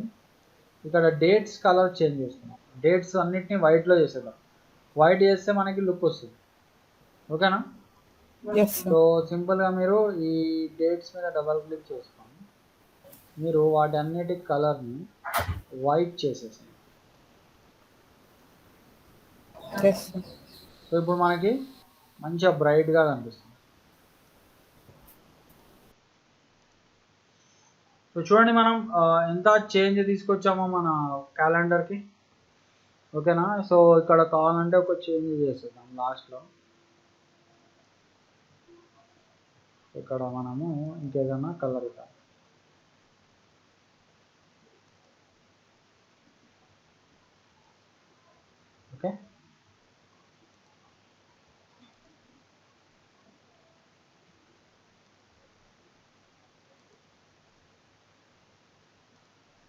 ఇక్కడ డేట్స్ కలర్ చేంజ్ చేసుకున్నాం. డేట్స్ అన్నిటిని వైట్లో చేసేద్దాం. వైట్ చేస్తే మనకి లుక్ వస్తుంది. ఓకేనా? ఎస్ సో సింపుల్గా మీరు ఈ డేట్స్ మీద డబల్ క్లిక్ చేసుకొని మీరు వాటి అన్నిటి కలర్ని వైట్ చేసేసాను. Yes sir. సో ఇప్పుడు మనకి మంచిగా బ్రైట్గా కనిపిస్తుంది. సో చూడండి మనం ఎంత చేంజ్ తీసుకొచ్చామో మన క్యాలెండర్కి. ఓకేనా? సో ఇక్కడ కావాలంటే ఒక చేంజ్ చేసేద్దాం లాస్ట్లో. ఇక్కడ మనము ఇంకేదైనా కలర్ ఇద్దాం. ఓకే,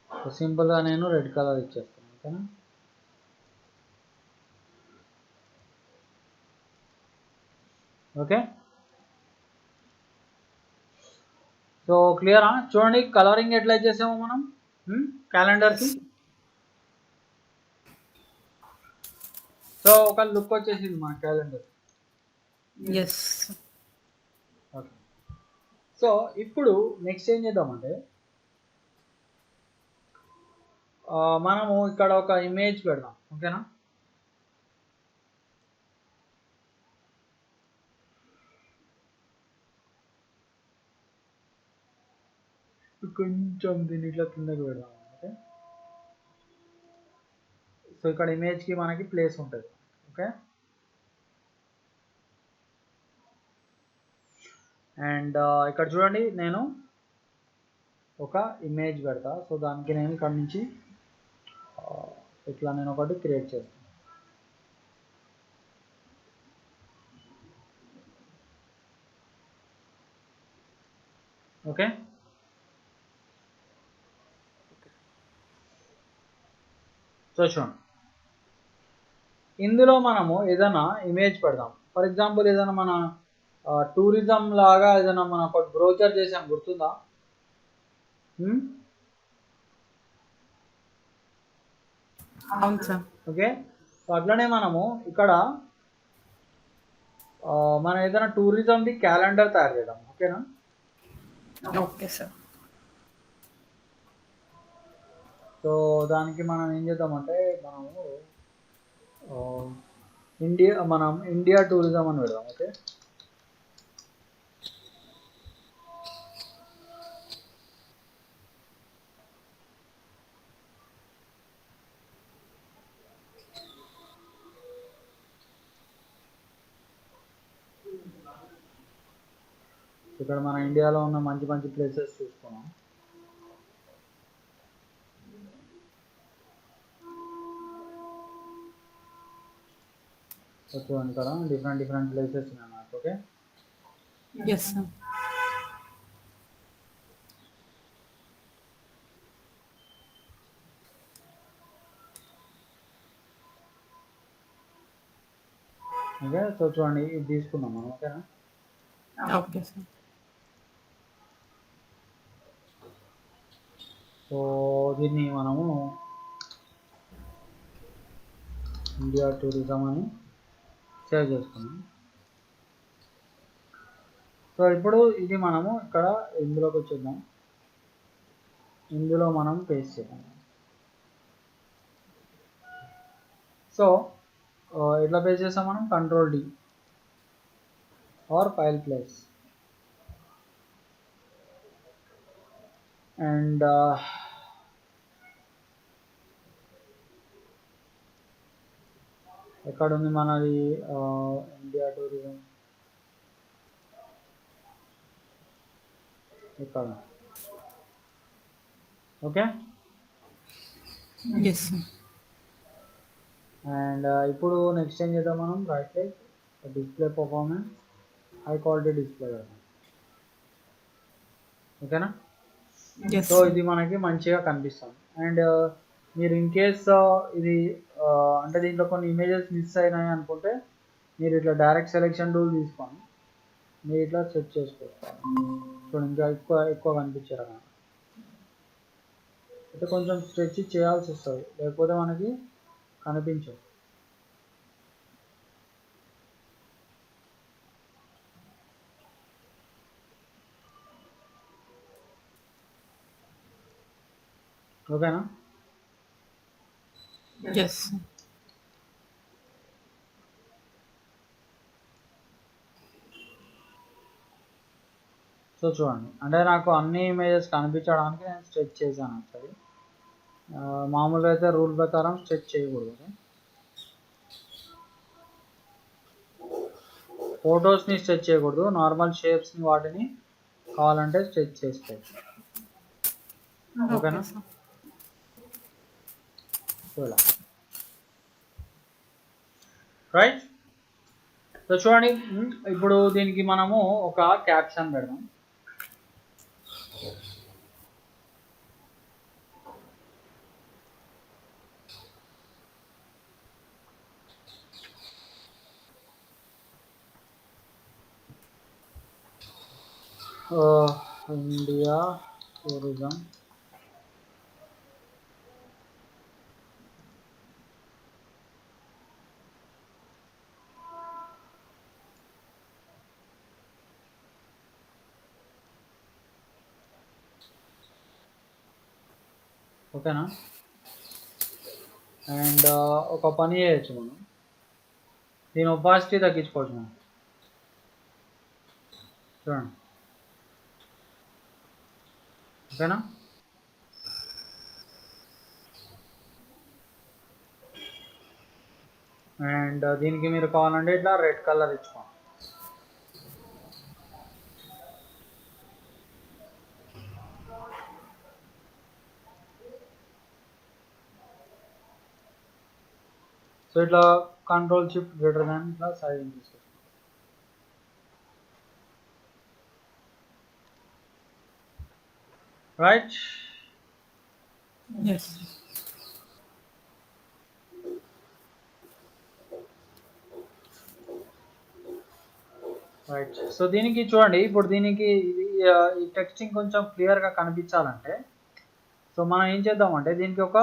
సో సింపుల్గా నేను రెడ్ కలర్ ఇచ్చేస్తాను. ఓకేనా? ఓకే, సో క్లియరా? చూడండి కలరింగ్ ఎట్లా చేసామో మనం క్యాలెండర్కి. సో ఒక లుక్ వచ్చేసింది మన క్యాలెండర్. ఎస్. ఓకే, సో ఇప్పుడు నెక్స్ట్ ఏం చేద్దామంటే మనము ఇక్కడ ఒక ఇమేజ్ పెడదాం. ఓకేనా? కొంచెం దీన్ని ఇట్లా కిందకి పెడదాం. ఓకే, సో ఇక్కడ ఇమేజ్కి మనకి ప్లేస్ ఉంటుంది. ఓకే, అండ్ ఇక్కడ చూడండి నేను ఒక ఇమేజ్ పెడతా. సో దానికి నేను ఇక్కడ నుంచి ఇట్లా నేను ఒకటి క్రియేట్ చేస్తాను. ఓకే, సో చూడండి ఇందులో మనము ఏదైనా ఇమేజ్ పెడదాం. ఫర్ ఎగ్జాంపుల్ ఏదైనా మన టూరిజం లాగా ఏదైనా మనం ఒక బ్రోచర్ చేసాం, గుర్తుందా? అవును సార్. ఓకే, సో అట్లనే మనము ఇక్కడ మనం ఏదైనా టూరిజంది క్యాలెండర్ తయారు చేద్దాం. ఓకేనా? Okay sir. సో దానికి మనం ఏం చేద్దామంటే మనము ఇండియా టూరిజం అని పెడదాం. ఓకే, ఇక్కడ మన ఇండియాలో ఉన్న మంచి మంచి ప్లేసెస్ చూసుకున్నాం. సో చూడండి ఇక్కడ డిఫరెంట్ ప్లేసెస్ ఉన్నాయి నాకు. Okay, yes sir. Okay, so చూడండి ఇది తీసుకుందాం మనం. ఓకేనా? Okay sir. సో దీన్ని మనము ఇండియా టూరిజం అని సేవ్ చేసుకున్నాం. సో ఇప్పుడు ఇది మనము ఇక్కడ ఇందులోకి వచ్చేద్దాం, ఇందులో మనం పేస్ట్ చేద్దాం. సో ఎట్లా పేస్ట్ చేస్తాం మనం, control D or file place and ఎక్కడ ఉంది మనది ఇండియా టూరిజం, ఇక్కడ. Okay, yes sir. అండ్ ఇప్పుడు నెక్స్ట్ ఏం చేద్దాం మనం, right click, display performance, high quality display చేద్దాం. ఓకేనా. ఎస్ సో ఇది మనకి మంచిగా కనిపిస్తుంది. అండ్ మీరు ఇన్ కేస్ ఇది అంటే దీంట్లో కొన్ని ఇమేజెస్ మిస్ అయినాయి అనుకుంటే మీరు ఇట్లా డైరెక్ట్ సెలెక్షన్ టూల్ తీసుకొని మీరు ఇట్లా సెట్ చేసుకోవచ్చు. సో ఇంకా ఎక్కువ కనిపించారు అన్నమాట. అయితే కొంచెం స్ట్రెచ్ చేయాల్సి వస్తుంది, లేకపోతే మనకి కనిపించవు. ఓకేనా. ఎస్ సో చూడండి, అంటే నాకు అన్ని ఇమేజెస్ కనిపించడానికి నేను స్ట్రెచ్ చేశాను. యాక్చువల్లీ మామూలుగా అయితే రూల్ ప్రకారం స్ట్రెచ్ చేయకూడదు. ఫొటోస్ని స్ట్రెచ్ చేయకూడదు, నార్మల్ షేప్స్ని వాటిని కావాలంటే స్ట్రెచ్ చేసుకోవచ్చు. ఓకేనా. సో ఇలా రైట్. సో చూడండి, ఇప్పుడు దీనికి మనము ఒక క్యాప్షన్ పెడదాం. ఇండియా టూరిజం ఓకేనా. అండ్ ఒక పని చేయొచ్చు మనం, దీని ఒపాసిటీ తగ్గించుకోవచ్చు మనం. చూడండి, ఓకేనా. అండ్ దీనికి మీరు కావాలంటే ఇట్లా రెడ్ కలర్ ఇచ్చుకోండి. సో ఇట్లా కంట్రోల్ షిఫ్ట్ గ్రేటర్ దాన్ ఇట్లా సైడ్ తీసుకోండి. రైట్. Yes right. సో దీనికి చూడండి, ఇప్పుడు దీనికి ఈ టెక్స్టింగ్ కొంచెం క్లియర్గా కనిపించాలంటే సో మనం ఏం చేద్దామంటే దీనికి ఒక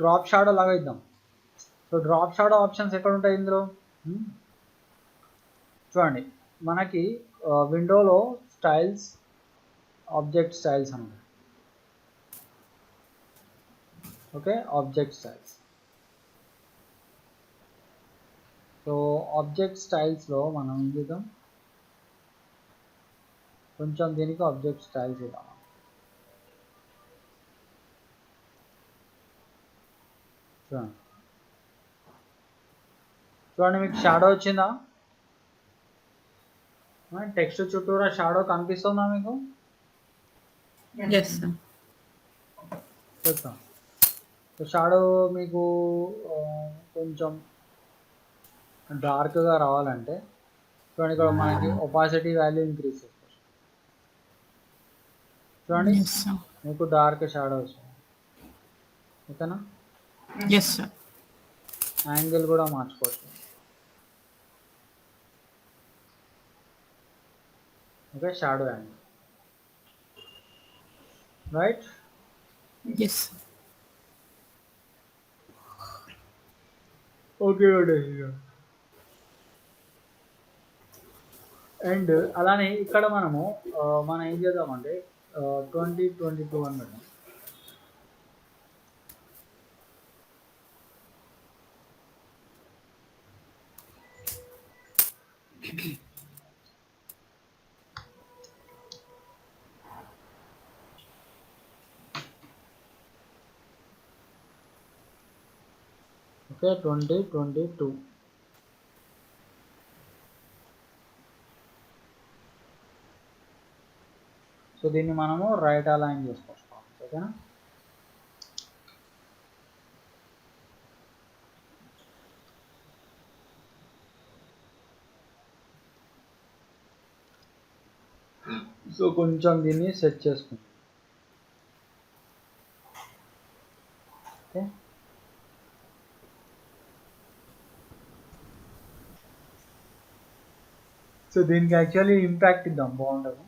డ్రాప్ షాడో లాగా ఇద్దాం. సో డ్రాప్ షాడో ఆప్షన్స్ ఎక్కడ ఉంటాయి ఇందులో, చూడండి మనకి విండోలో స్టైల్స్, ఆబ్జెక్ట్ స్టైల్స్ అన్నమాట. Okay, object styles. So object స్టైల్స్లో మనం ఏం చేద్దాం, కొంచెం దీనికి ఆబ్జెక్ట్ స్టైల్స్ ఇద్దాం. చూడండి, చూడండి మీకు షాడో వచ్చిందా, టెక్స్ట్ చుట్టూరా షాడో కనిపిస్తుందా మీకు. Yes sir. చూద్దాం. సో షాడో మీకు కొంచెం డార్క్గా రావాలంటే చూడండి, ఇక్కడ మనకి ఒపాసిటీ వాల్యూ ఇంక్రీజ్ చేసుకోవచ్చు. చూడండి ఎస్ సార్. మీకు డార్క్ షాడో వస్తుంది. ఓకేనా. Yes sir. యాంగిల్ కూడా మార్చుకోవచ్చు. Okay, shadow angle. Right. Yes okay and అలానే ఇక్కడ మనము మనం ఏం చేద్దామంటే 2022 అని పెడదాం. ఓకే 2022. సో దీన్ని మనము రైట్ అలైన్ చేసుకొస్తాం. ఓకేనా? సో కొంచెం దీన్ని సెట్ చేసుకుంటాం. ఓకే, సో దీనికి యాక్చువల్లీ ఇంపాక్ట్ ఇద్దాం, బాగుంటుంది.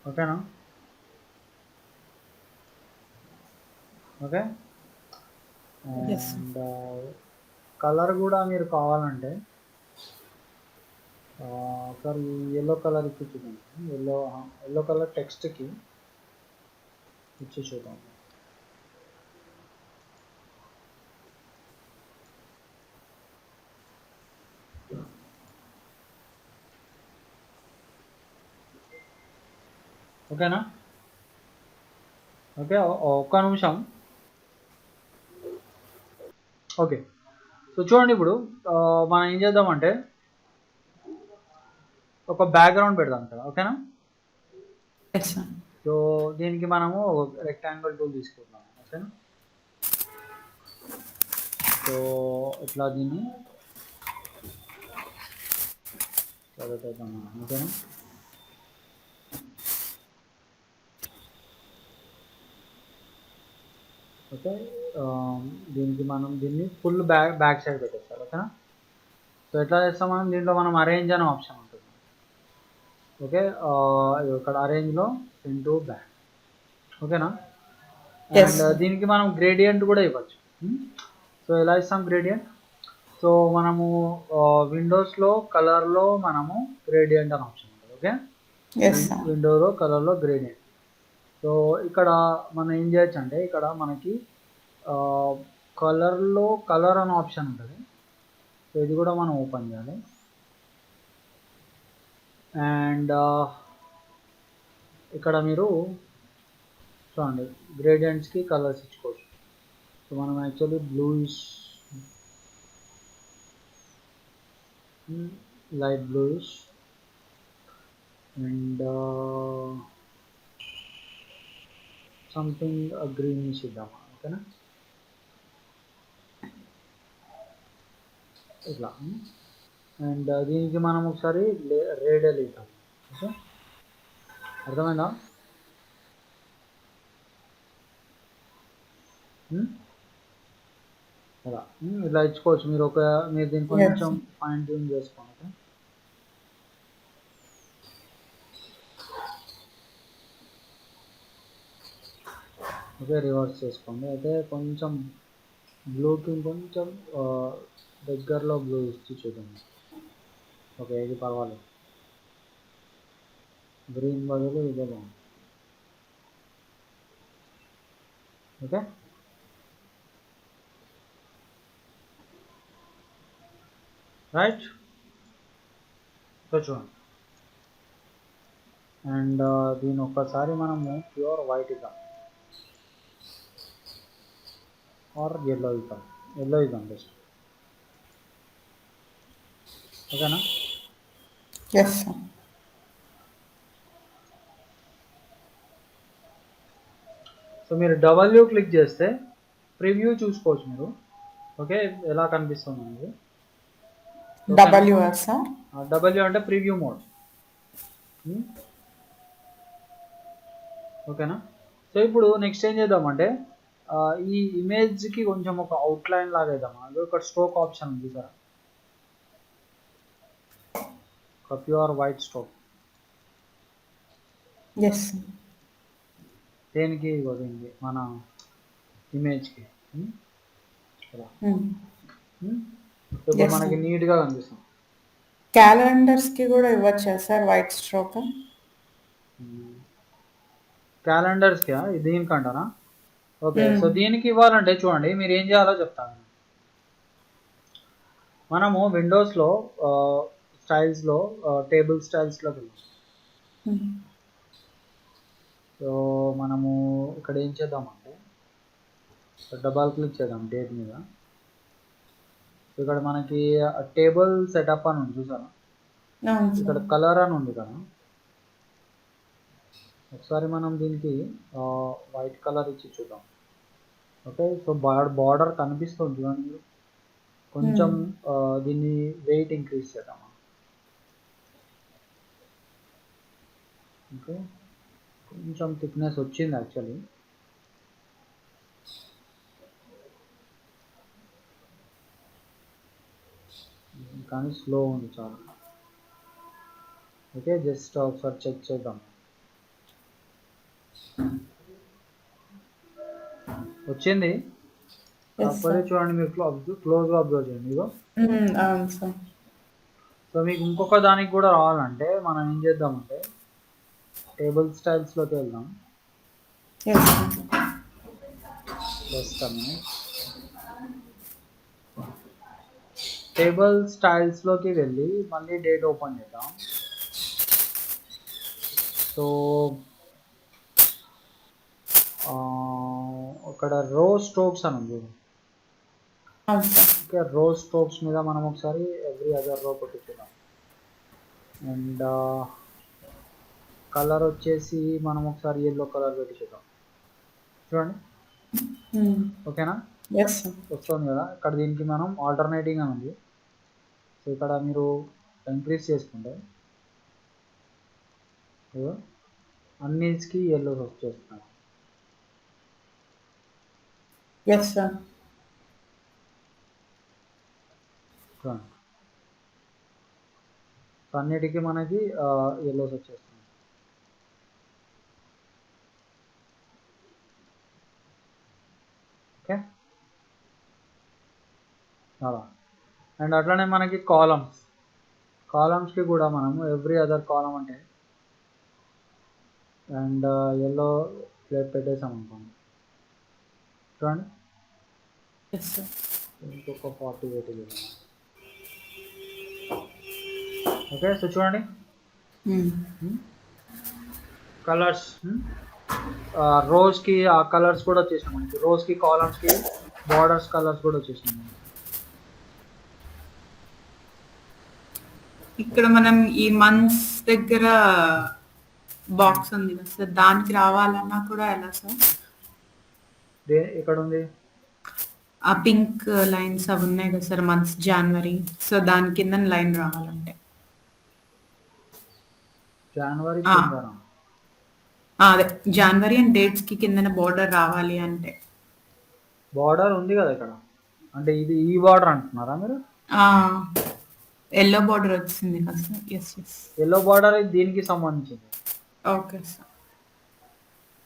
ఓకేనా? Okay, Yes. అండ్ కలర్ కూడా మీరు కావాలంటే ఒకసారి ఎల్లో కలర్ ఇచ్చి చూడండి. ఎల్లో కలర్ టెక్స్ట్కి ఇచ్చి చూద్దాం. ఓకేనా? ఓకే, ఒక్క నిమిషం. ఓకే, సో చూడండి ఇప్పుడు మనం ఏం చేద్దామంటే ఒక బ్యాక్గ్రౌండ్ పెడదాం కదా. ఓకేనా? Yes, sir. సో దీనికి మనము రెక్టాంగిల్ టూల్ తీసుకుందాం. ఓకేనా? సో ఇట్లా దీన్ని చదువుతాం. ఓకేనా? ఓకే, దీనికి మనం దీన్ని ఫుల్ బ్యాక్ సైడ్ పెట్టేస్తారు. ఓకేనా? సో ఎట్లా చేస్తాం మనం, దీంట్లో మనం అరేంజ్ అనే ఆప్షన్ ఉంటుంది. ఓకే, ఇక్కడ అరేంజ్లో ఫ్రంట్ టు బ్యాక్. ఓకేనా? Yes. అండ్ దీనికి మనం గ్రేడియంట్ కూడా ఇవ్వచ్చు. సో ఎలా ఇస్తాం గ్రేడియంట్? సో మనము విండోస్లో కలర్లో మనము గ్రేడియంట్ అని ఆప్షన్ ఉంటుంది. Okay, Yes, sir. విండోలో కలర్లో గ్రేడియంట్. సో ఇక్కడ మనం ఏం చేయొచ్చు అంటే ఇక్కడ మనకి కలర్లో కలర్ అనే ఆప్షన్ ఉంటుంది. సో ఇది కూడా మనం ఓపెన్ చేయాలి. అండ్ ఇక్కడ మీరు చూడండి గ్రేడియంట్స్కి కలర్స్ ఇచ్చుకోవచ్చు. సో మనం actually bluish, light bluish and something greenish ఇద్దామా. ఓకేనా? ఇట్లా. అండ్ దీనికి మనం ఒకసారి రేడియల్ ఇద్దాం. ఓకే, అర్థమైందా? ఇలా ఇలా ఇచ్చుకోవచ్చు మీరు. మీరు దీన్ని కొంచెం ఫైన్ ట్యూన్ చేసుకోండి. ఓకే, ఓకే, రివర్స్ చేసుకోండి. అయితే కొంచెం బ్లూకి కొంచెం దగ్గరలో బ్లూ ఇచ్చి చూడండి. ఓకే, ఇది పర్వాలేదు. గ్రీన్ బదులు ఇదే బాగుంది. Okay, right. సో చూడండి. అండ్ దీని ఒక్కసారి మనము ప్యూర్ వైట్ ఇద్దాం ఆర్ ఎల్లో ఇద్దాం. ఎల్లో ఇద్దాం బెస్ట్. ఓకేనా? Yes, sir. సో మీరు డబ్ల్యూ క్లిక్ చేస్తే ప్రివ్యూ చూసుకోవచ్చు మీరు. ఓకే, ఎలా కనిపిస్తుంది అనేది. WS, sir. డబ్ల్యూ అంటే ప్రివ్యూ మోడ్. ఓకేనా? సో ఇప్పుడు నెక్స్ట్ ఏం చేద్దామంటే ఈ ఇమేజ్కి కొంచెం ఒక అవుట్లైన్ లాగా వేద్దాం. అది ఒక స్ట్రోక్ ఆప్షన్ ఉంది సార్, ఒక ప్యూర్ వైట్ స్ట్రోక్. ఎస్ దేనికి దీనికి మన ఇమేజ్కి ఇప్పుడు మనకి నీట్గా కనిపిస్తుంది. క్యాలెండర్స్కి కూడా ఇవ్వచ్చా సార్ వైట్ స్ట్రోక్? క్యాలెండర్స్కి దీనికంటారా? ఓకే, సో దీనికి ఇవ్వాలంటే చూడండి మీరు ఏం చేయాలో చెప్తాను. మనము విండోస్లో స్టైల్స్లో టేబుల్ స్టైల్స్లోకి వెళ్దాం. సో మనము ఇక్కడ ఏం చేద్దామంటే డబల్ క్లిక్ చేద్దాం డేట్ మీద. ఇక్కడ మనకి టేబుల్ సెటప్ అని ఉంది చూసారా, ఇక్కడ కలర్ అని ఉంది కదా. ఒకసారి మనం దీనికి వైట్ కలర్ ఇచ్చి చూద్దాం. ఓకే, సో బార్డర్ కనిపిస్తుంది చూడండి మీరు. కొంచెం దీన్ని వెయిట్ ఇంక్రీజ్ చేద్దాం. ఓకే, కొంచెం థిక్నెస్ వచ్చింది యాక్చువల్లీ. కానీ స్లో ఉంది చాలా. ఓకే, జస్ట్ ఒకసారి చెక్ చేద్దాం. వచ్చింది కాకపోతే చూడండి మీరు క్లోజ్గా అబ్జర్వ్ చేయండి. ఇగో సో మీకు ఇంకొక దానికి కూడా రావాలంటే మనం ఏం చేద్దామంటే టేబుల్ స్టైల్స్లోకి వెళ్దాం. టేబుల్ స్టైల్స్లోకి వెళ్ళి మళ్ళీ డేట్ ఓపెన్ చేద్దాం. సో అక్కడ రో స్ట్రోక్స్ అని ఉంది. ఓకే, రో స్ట్రోక్స్ మీద మనం ఒకసారి ఎవ్రీ అదర్ రో కొట్టించుదాం. అండ్ కలర్ వచ్చేసి మనం ఒకసారి ఎల్లో కలర్ పెట్టించుదాం. చూడండి ఓకేనా, వస్తుంది కదా. ఇక్కడ దీనికి మనం ఆల్టర్నేటింగ్ అని ఉంది. సో ఇక్కడ మీరు ఇంక్రీజ్ చేసుకుంటే అన్నిటికి ఎల్లో వచ్చేస్తున్నాయి. చూడండి, సో అన్నిటికీ మనకి ఎల్లోస్ వచ్చేస్తుంది. ఓకే, అలా. అండ్ అట్లనే మనకి కాలమ్స్కి కూడా మనము ఎవ్రీ అదర్ కాలమ్ అంటే అండ్ ఎల్లో ప్లేట్ పెట్టేసాం అనుకోండి. చూడండి ఇంకొక 40 పెట్టేది. ఓకే, సో చూడండి కలర్స్ రోజ్కి ఆ కలర్స్ కూడా వచ్చేసినాయి మనకి. రోజ్కి కాలమ్స్కి బార్డర్స్ కలర్స్ కూడా వచ్చేసినాయి. ఇక్కడ మనం ఈ మంత్స్ దగ్గర బాక్స్ ఉంది కదా సార్, దానికి రావాలన్నా కూడా ఎలా సార్? ఇక్కడ ఉంది ఆ పింక్ లైన్స్ అవి ఉన్నాయి కదా సార్, మంత్స్ జనవరి. సో దాని కింద లైన్ రావాలంటే జనవరి అదే జనవరి అండ్ డేట్స్ కి కింద బార్డర్ రావాలి అంటే బార్డర్ ఉంది కదా ఇక్కడ. అంటే ఇది ఈ బార్డర్ అంటున్నారా మీరు? ఎల్లో బార్డర్ వచ్చింది కదా సార్. ఎస్ ఎల్లో బార్డర్ దీనికి సంబంధించింది. ఓకే సార్,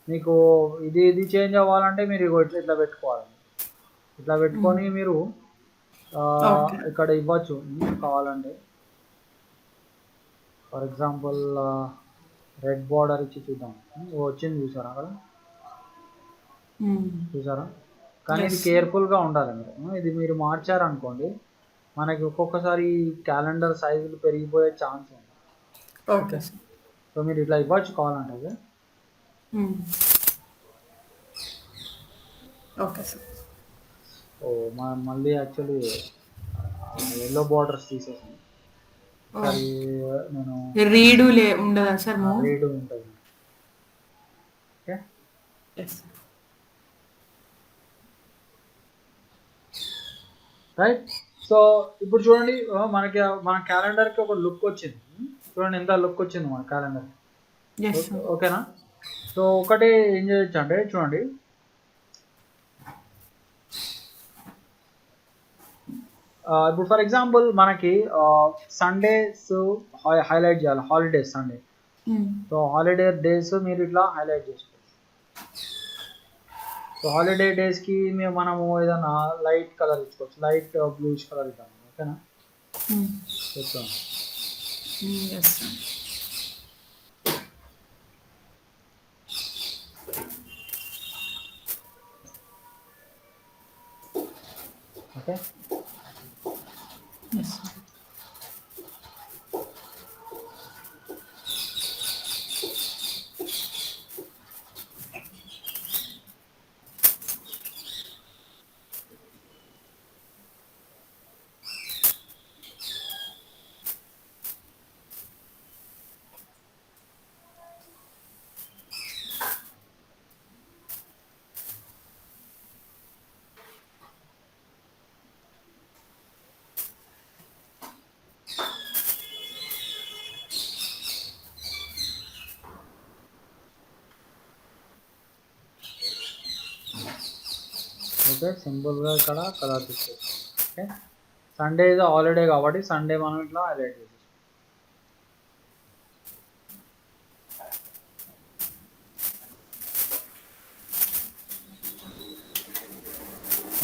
మీకు ఇది చేంజ్ అవ్వాలంటే మీరు ఇట్లా పెట్టుకోవాలి. ఇట్లా పెట్టుకొని మీరు ఇక్కడ ఇవ్వచ్చు కావాలంటే. ఫర్ ఎగ్జాంపుల్ రెడ్ బార్డర్ ఇచ్చి చూద్దాం. వచ్చింది చూసారా అక్కడ, చూసారా? కానీ ఇది కేర్ఫుల్గా ఉండాలి మీరు. ఇది మీరు మార్చారనుకోండి మనకి ఒక్కొక్కసారి క్యాలెండర్ సైజులు పెరిగిపోయే ఛాన్స్ ఉంది. ఓకే సార్, సో మీరు ఇట్లా ఇవ్వచ్చు కావాలంటే. Okay sir. ఓ మళ్ళీ యాక్చువల్లీ ఎల్లో బార్డర్స్ తీసేసాను. నేను రీడు ఉండదా సార్? రీడు ఉంటుంది. Okay, right. సో ఇప్పుడు చూడండి మనకి మన క్యాలెండర్కి ఒక లుక్ వచ్చింది. చూడండి ఎంత లుక్ వచ్చింది మన క్యాలెండర్. ఓకేనా? సో ఒకటి ఏం చేయొచ్చు అంటే చూడండి ఇప్పుడు ఫర్ ఎగ్జాంపుల్ మనకి సండేస్ హైలైట్ చేయాలి, holidays Sunday. So holiday days మీరు ఇట్లా హైలైట్ చేసుకోవచ్చు. సో హాలిడే డేస్కి మనము ఏదైనా లైట్ కలర్ ఇచ్చుకోవచ్చు, లైట్ బ్లూష్ కలర్ ఇద్దాం. ఓకేనా? చెప్తాను. ఓకే, ఓకే, సింపుల్గా ఇక్కడ కలర్ తీసుకోవచ్చు. ఓకే, సండే ఇది హాలిడే కాబట్టి సండే మనం ఇట్లా హైలైట్ చేసేస్తాం.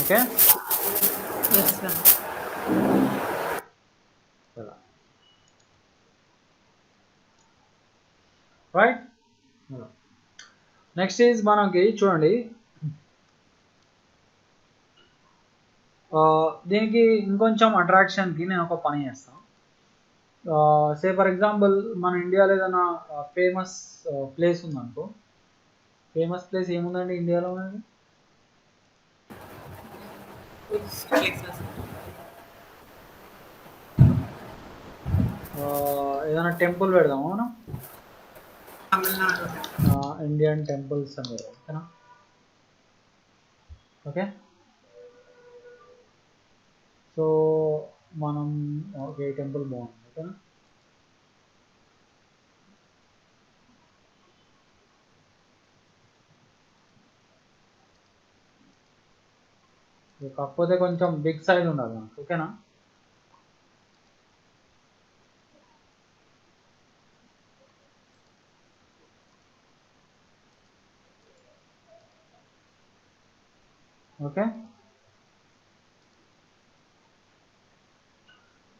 Okay, right. నెక్స్ట్ ఈజ్ మనకి చూడండి, దీనికి ఇంకొంచెం అట్రాక్షన్కి నేను ఒక పని చేస్తాను. సే ఫర్ ఎగ్జాంపుల్ మన ఇండియాలో ఏదైనా ఫేమస్ ప్లేస్ ఉందనుకో. ఫేమస్ ప్లేస్ ఏముందండి ఇండియాలో? ఏదైనా టెంపుల్ పెడదాము మనం, ఇండియన్ టెంపుల్స్ అని. ఓకేనా? ఓకే, సో మనం ఓకే టెంపుల్ బాగుంది. ఓకేనా? కాకపోతే కొంచెం బిగ్ సైజ్ ఉండాలి మనకు. ఓకేనా? ఓకే,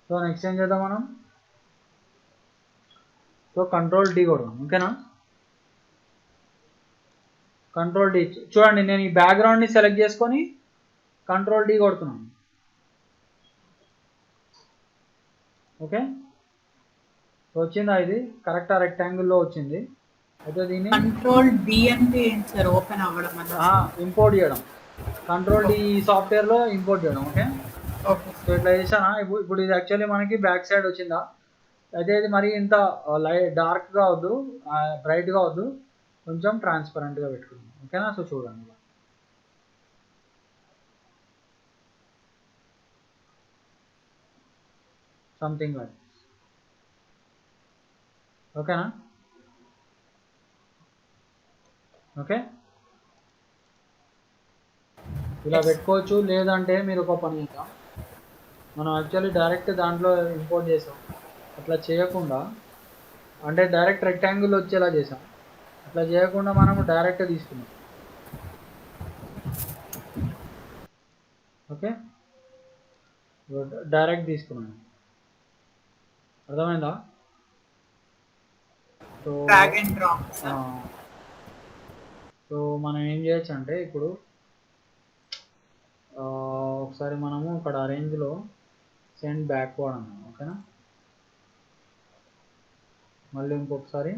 సో నెక్స్ట్ ఏం చేద్దాం మనం? సో కంట్రోల్ డి కొడదాం. ఓకేనా? Control D. చూడండి, నేను ఈ బ్యాక్గ్రౌండ్ని సెలెక్ట్ చేసుకొని కంట్రోల్ డి కొడుతున్నాను. ఓకే, వచ్చిందా? ఇది కరెక్టా రెక్టాంగిల్లో వచ్చింది. అయితే దీన్ని కంట్రోల్ డి అంటే ఏంటి సార్? ఓపెన్ అవ్వడం ఇంపోర్ట్ చేయడం. కంట్రోల్ డి సాఫ్ట్వేర్లో ఇంపోర్ట్ చేయడం. Okay, okay. సో ఇట్లా చేశానా? ఇప్పుడు ఇది యాక్చువల్లీ మనకి బ్యాక్ సైడ్ వచ్చిందా? అయితే ఇది మరి ఇంత డార్క్గా వద్దు, బ్రైట్గా వద్దు, కొంచెం ట్రాన్స్పరెంట్గా పెట్టుకుందాం. ఓకేనా? సో చూడండి, సంథింగ్ లైక్. ఓకేనా? ఓకే, ఇలా పెట్టుకోవచ్చు. లేదంటే మీరు ఒక పని చేద్దాం, మనం యాక్చువల్లీ డైరెక్ట్ దాంట్లో ఇంపోర్ట్ చేసాం. అట్లా చేయకుండా, అంటే డైరెక్ట్ రెక్టాంగిల్ వచ్చేలా చేసాం. అట్లా చేయకుండా మనము డైరెక్ట్ తీసుకున్నాం. ఓకే, డైరెక్ట్ తీసుకున్నాను. అర్థమైందా? So drag and drop. So మనం ఏం చేయొచ్చు అంటే ఇప్పుడు ఒకసారి మనము ఇక్కడ రేంజ్లో సెండ్ బ్యాక్వర్డ్ అన్నాం. ఓకేనా? మళ్ళీ ఇంకొకసారి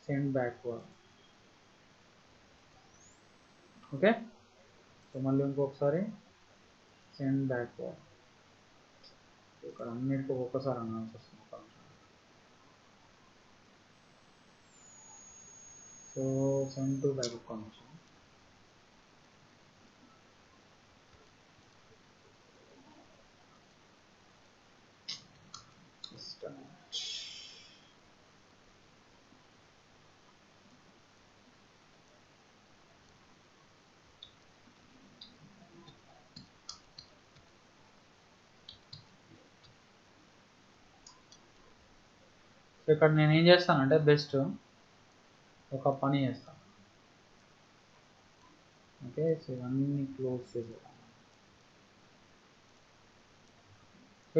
సెండ్ బ్యాక్వర్డ్. ఓకే, సో మళ్ళీ ఇంకొకసారి సెండ్ బ్యాక్వర్డ్. ఇక్కడ అన్నిటికీ ఒక్కసారి అనాల్సి వస్తుంది. So send to back connection. ఇక్కడ నేను ఏం చేస్తానంటే బెస్ట్ ఒక పని చేస్తాను. ఓకే, సో ఇవన్నీ క్లోజ్ చేసేద్దాం.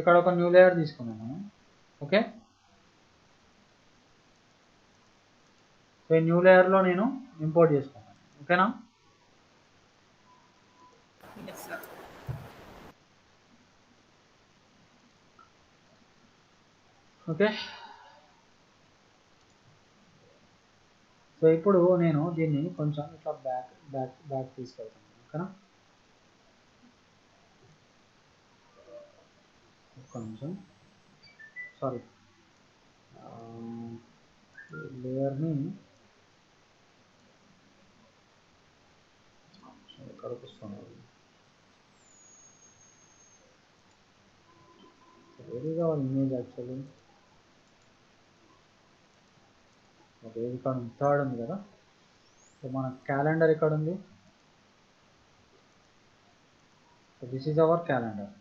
ఇక్కడ ఒక న్యూ లేయర్ తీసుకున్నాను. ఓకే, సో ఈ న్యూ లేయర్లో నేను ఇంపోర్ట్ చేసుకున్నాను. ఓకేనా? Yes sir. ఓకే, సో ఇప్పుడు నేను దీన్ని కొంచెం ఇట్లా బ్యాక్ తీసుకెళ్తాను. ఓకేనా? ఒక్క నిమిషం, సారీ, లేయర్ని ఎక్కడికి వస్తున్నారు, ఏది కావాలి ఇమేజ్ యాక్చువల్లీ. ఓకే, ఇది ఇక్కడ థర్డ్ ఉంది కదా. సో మన క్యాలెండర్ ఇక్కడ ఉంది. So this is our calendar.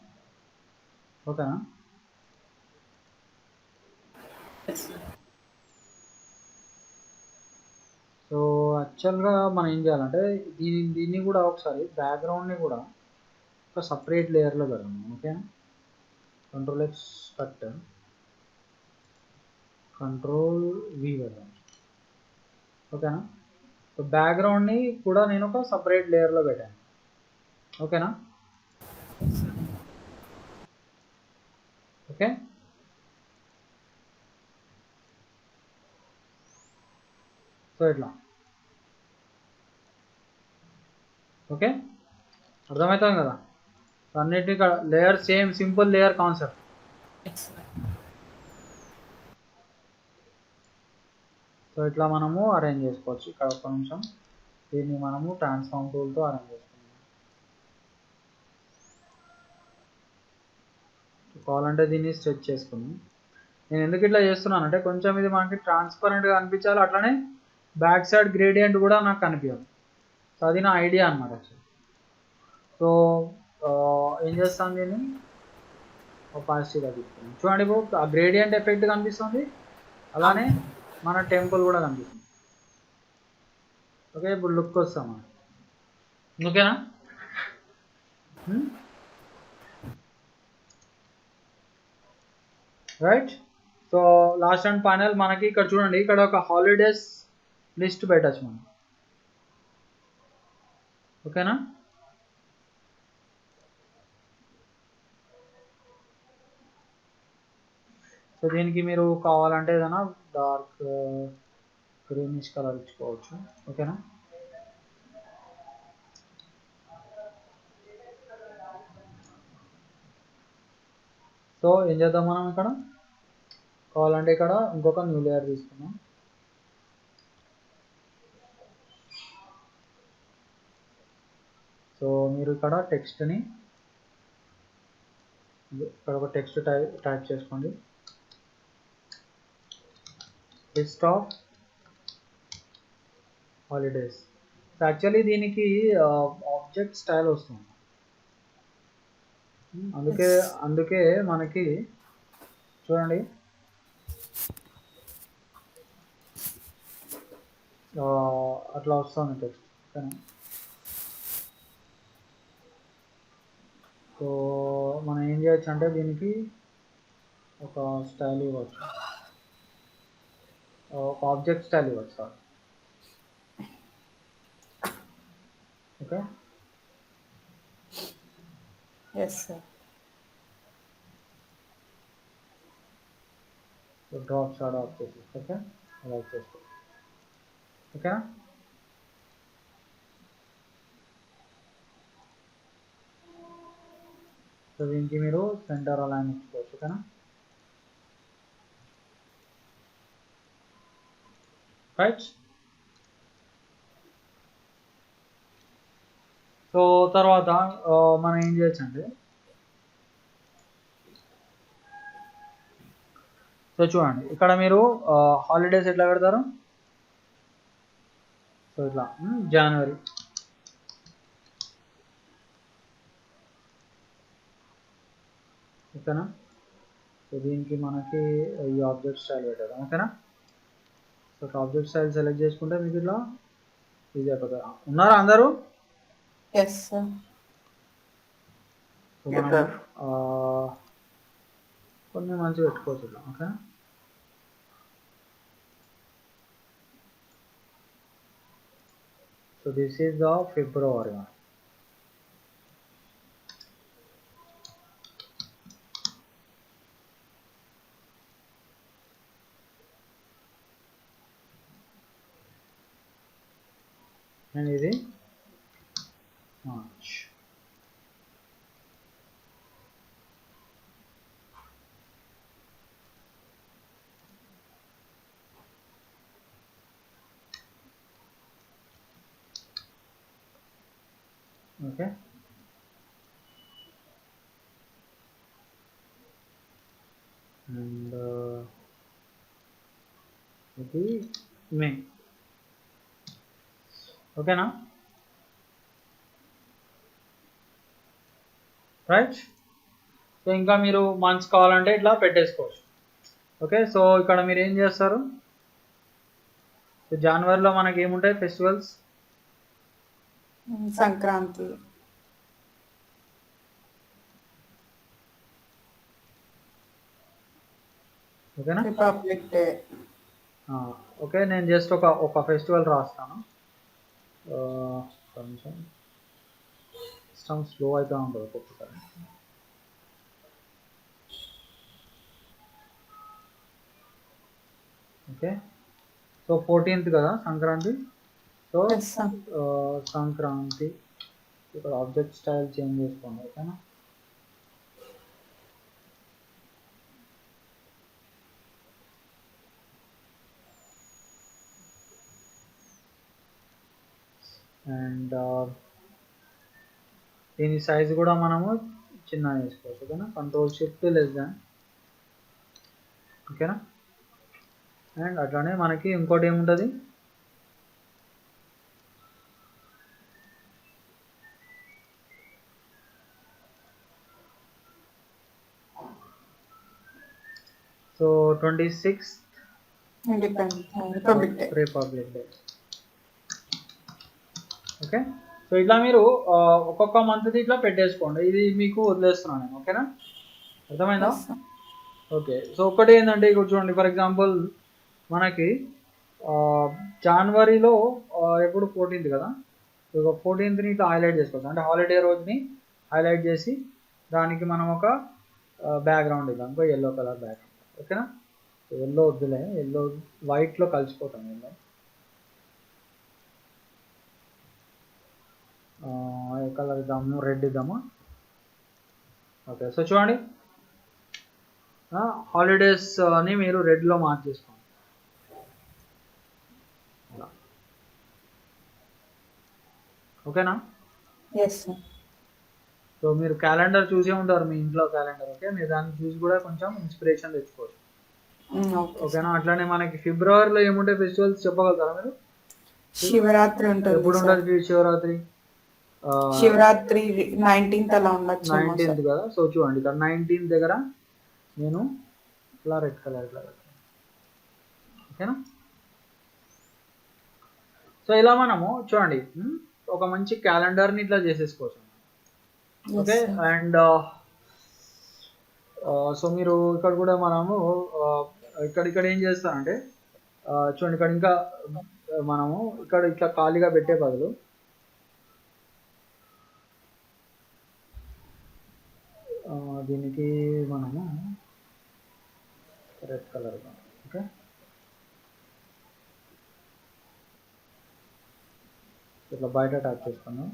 ఓకేనా? Yes sir. సో యాక్చువల్గా మనం ఏం చేయాలంటే దీన్ని కూడా ఒకసారి బ్యాక్గ్రౌండ్ని కూడా ఒక సపరేట్ లేయర్లో పెడదాం. ఓకేనా? Control X cut, control V పెడదాం. ఓకేనా? సో బ్యాక్గ్రౌండ్ని కూడా నేను ఒక సపరేట్ లేయర్లో పెట్టాను. ఓకేనా? ఓకే, సో ఇట్లా. ఓకే, అర్థమవుతుంది కదా? సో అన్నిటినీ layer same simple layer concept. Yes sir. So ఇట్లా మనము అరేంజ్ చేసుకోవచ్చు. ఇక్కడ ఒక నిమిషం, దీన్ని మనము ట్రాన్స్ఫార్మ్ టూల్తో అరేంజ్ చేసుకుందాం. కావాలంటే దీన్ని స్ట్రెచ్ చేసుకుందాం. నేను ఎందుకు ఇట్లా చేస్తున్నానంటే కొంచెం ఇది మనకి ట్రాన్స్పరెంట్గా అనిపించాలి, అట్లనే బ్యాక్ సైడ్ గ్రేడియంట్ కూడా నాకు కనిపించాలి. సో అది నా ఐడియా అన్నమాట యాక్చువల్లీ. సో ఏం చేస్తాను, దీన్ని ఒపాసిటీగా తీసుకున్నాను. చూడండి, ఇప్పుడు ఆ గ్రేడియంట్ ఎఫెక్ట్ కనిపిస్తుంది, అలానే మన టెంపుల్ కూడా కనిపిస్తుంది. ఓకే, ఇప్పుడు లుక్ వస్తాం మనం. ఓకేనా? Right. So last and final మనకి ఇక్కడ చూడండి, ఇక్కడ ఒక హాలిడేస్ లిస్ట్ పెట్టచ్చు మనం. ఓకేనా? సో దీనికి మీరు కావాలంటే ఏదైనా డార్క్ గ్రీనిష్ కలర్ ఇచ్చుకోవచ్చు. ఓకేనా? సో ఏం చేద్దాం మనం, ఇక్కడ కావాలంటే ఇక్కడ ఇంకొక న్యూ లేయర్ తీసుకున్నాం. సో మీరు ఇక్కడ టెక్స్ట్ని, ఇక్కడ ఒక టెక్స్ట్ టైప్ చేసుకోండి, list of holidays. So actually దీనికి ఆబ్జెక్ట్ స్టైల్ వస్తుంది, అందుకే మనకి చూడండి అట్లా వస్తుంది టెక్స్ట్. ఓకేనా? సో మనం ఏం చేయొచ్చు అంటే దీనికి ఒక స్టైల్ ఇవ్వచ్చు, ఒక ఆబ్జెక్ట్ స్టైల్ ఇవ్వచ్చు. Sir okay, yes sir. So drop shadow off చేసి, ఓకే, అలా చేసుకో. ఓకేనా? సో దీనికి మీరు సెంటర్ అలైన్ ఇచ్చుకోవచ్చు. ఓకేనా? రైట్. సో తర్వాత మనం ఏం చేయొచ్చు అంటే, సో చూడండి ఇక్కడ మీరు హాలిడేస్ ఎట్లా పెడతారు. సో ఇట్లా జనవరి, ఓకేనా? సో దీనికి మనకి ఈ ఆబ్జెక్ట్ స్టైల్ పెట్టాం, ఓకేనా. సో ఆబ్జెక్ట్ స్టైల్ సెలెక్ట్ చేసుకుంటే మీకు ఇట్లా ఈజీ అయిపోతుంది. ఉన్నారా అందరూ? Yes sir. సో Yes, మనం sir. కొన్ని మంచి పెట్టుకోవచ్చు ఇట్లా, okay. So this is the February one. And ఇది మార్చ్. ఓకే. అండ్ ఇది మే, ఓకేనా. రైట్. సో ఇంకా మీరు మంత్స్ కావాలంటే ఇట్లా పెట్టేసుకోవచ్చు, ఓకే. సో ఇక్కడ మీరు ఏం చేస్తారు, సో జనవరిలో మనకి ఏముంటాయి ఫెస్టివల్స్? సంక్రాంతి, ఓకేనా. Republic day. ఓకే, నేను జస్ట్ ఒక ఫెస్టివల్ రాస్తాను. కొంచెం సిస్టమ్ స్లో అవుతూ ఉంటుంది ఒక్కొక్కసారి. ఓకే. సో 14th కదా Sankranti. So Yes, sir. Sankranti ఇక్కడ ఆబ్జెక్ట్ స్టైల్ చేంజ్ చేసుకోండి, ఓకేనా. అండ్ దీని సైజ్ కూడా మనము చిన్న చేసుకోవచ్చు, ఓకేనా. Ctrl+Shift<, ఓకేనా. అండ్ అట్లానే మనకి ఇంకోటి ఏముంటుంది, so 26th republic day, okay. So ఇట్లా మీరు ఒక్కొక్క మంత్ ఇట్లా పెట్టేసుకోండి. ఇది మీకు వదిలేస్తున్నాను నేను, ఓకేనా. అర్థమైందా? ఓకే. సో ఒకటి ఏంటంటే ఇక్కడ చూడండి, ఫర్ ఎగ్జాంపుల్ మనకి జనవరిలో ఎప్పుడు 14th కదా, ఇక 14th ఇట్లా హైలైట్ చేసుకోవచ్చు. అంటే హాలిడే రోజుని హైలైట్ చేసి దానికి మనం ఒక బ్యాక్గ్రౌండ్ ఇద్దాం, ఇంకో ఎల్లో కలర్ బ్యాక్గ్రౌండ్, ఓకేనా. ఎల్లో వద్దులే, ఎల్లో వైట్లో కలిసిపోతాం. ఎల్లో ఏ కలర్ ఇద్దాము, రెడ్ ఇద్దామా. ఓకే. సో చూడండి, హాలిడేస్ అని మీరు రెడ్లో మార్చేసుకోండి. ఓకేనా. సో మీరు క్యాలెండర్ చూసే ఉంటారు, మీ ఇంట్లో క్యాలెండర్, ఓకే. మీరు దాన్ని చూసి కూడా కొంచెం ఇన్స్పిరేషన్ తెచ్చుకోవచ్చు, ఓకేనా. అట్లానే మనకి ఫిబ్రవరిలో ఏముంటాయి ఫెస్టివల్స్ చెప్పగలుగుతారా మీరు? శివరాత్రి ఉంటుంది. ఎప్పుడు ఉంటుంది శివరాత్రి? శివరాత్రి 19th అలా ఉండొచ్చు. 19th కదా. సో చూడండి ఇక్కడ 19th దగ్గర నేను ఇట్లా రెడ్ కలర్ ఇట్లా పెట్టాను, ఓకేనా. సో ఇలా మనము చూడండి ఒక మంచి క్యాలెండర్ని ఇట్లా చేసేసుకోవచ్చు, ఓకే. అండ్ సో మీరు ఇక్కడ కూడా మనము ఇక్కడ ఏం చేస్తారంటే చూడండి, ఇక్కడ ఇంకా మనము ఇక్కడ ఇట్లా ఖాళీగా పెట్టే బదులు దీనికి మనము రెడ్ కలర్, ఓకే. ఇట్లా బయట ట్యాప్ చేసుకున్నాం.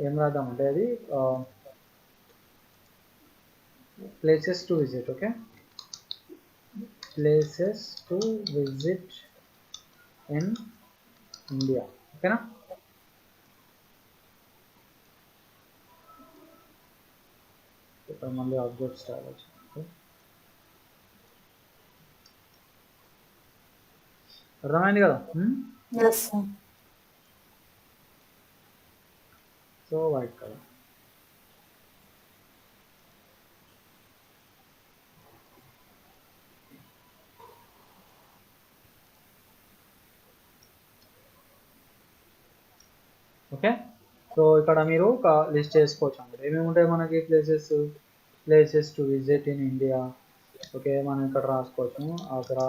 ఏం రాద్దామంటే అది places to visit, okay. Places to visit in India, ఓకేనా. ఇక్కడ మళ్ళీ ఆబ్జెక్ట్ స్టైల్ వచ్చింది, అర్థమైంది కదా. So white colour, okay. So ఇక్కడ మీరు ఒక లిస్ట్ చేసుకోవచ్చు అన్నమాట. ఏమేమి ఉంటాయి మనకి places to visit in India. Okay, మనం ఇక్కడ రాసుకోవచ్చు ఆగ్రా,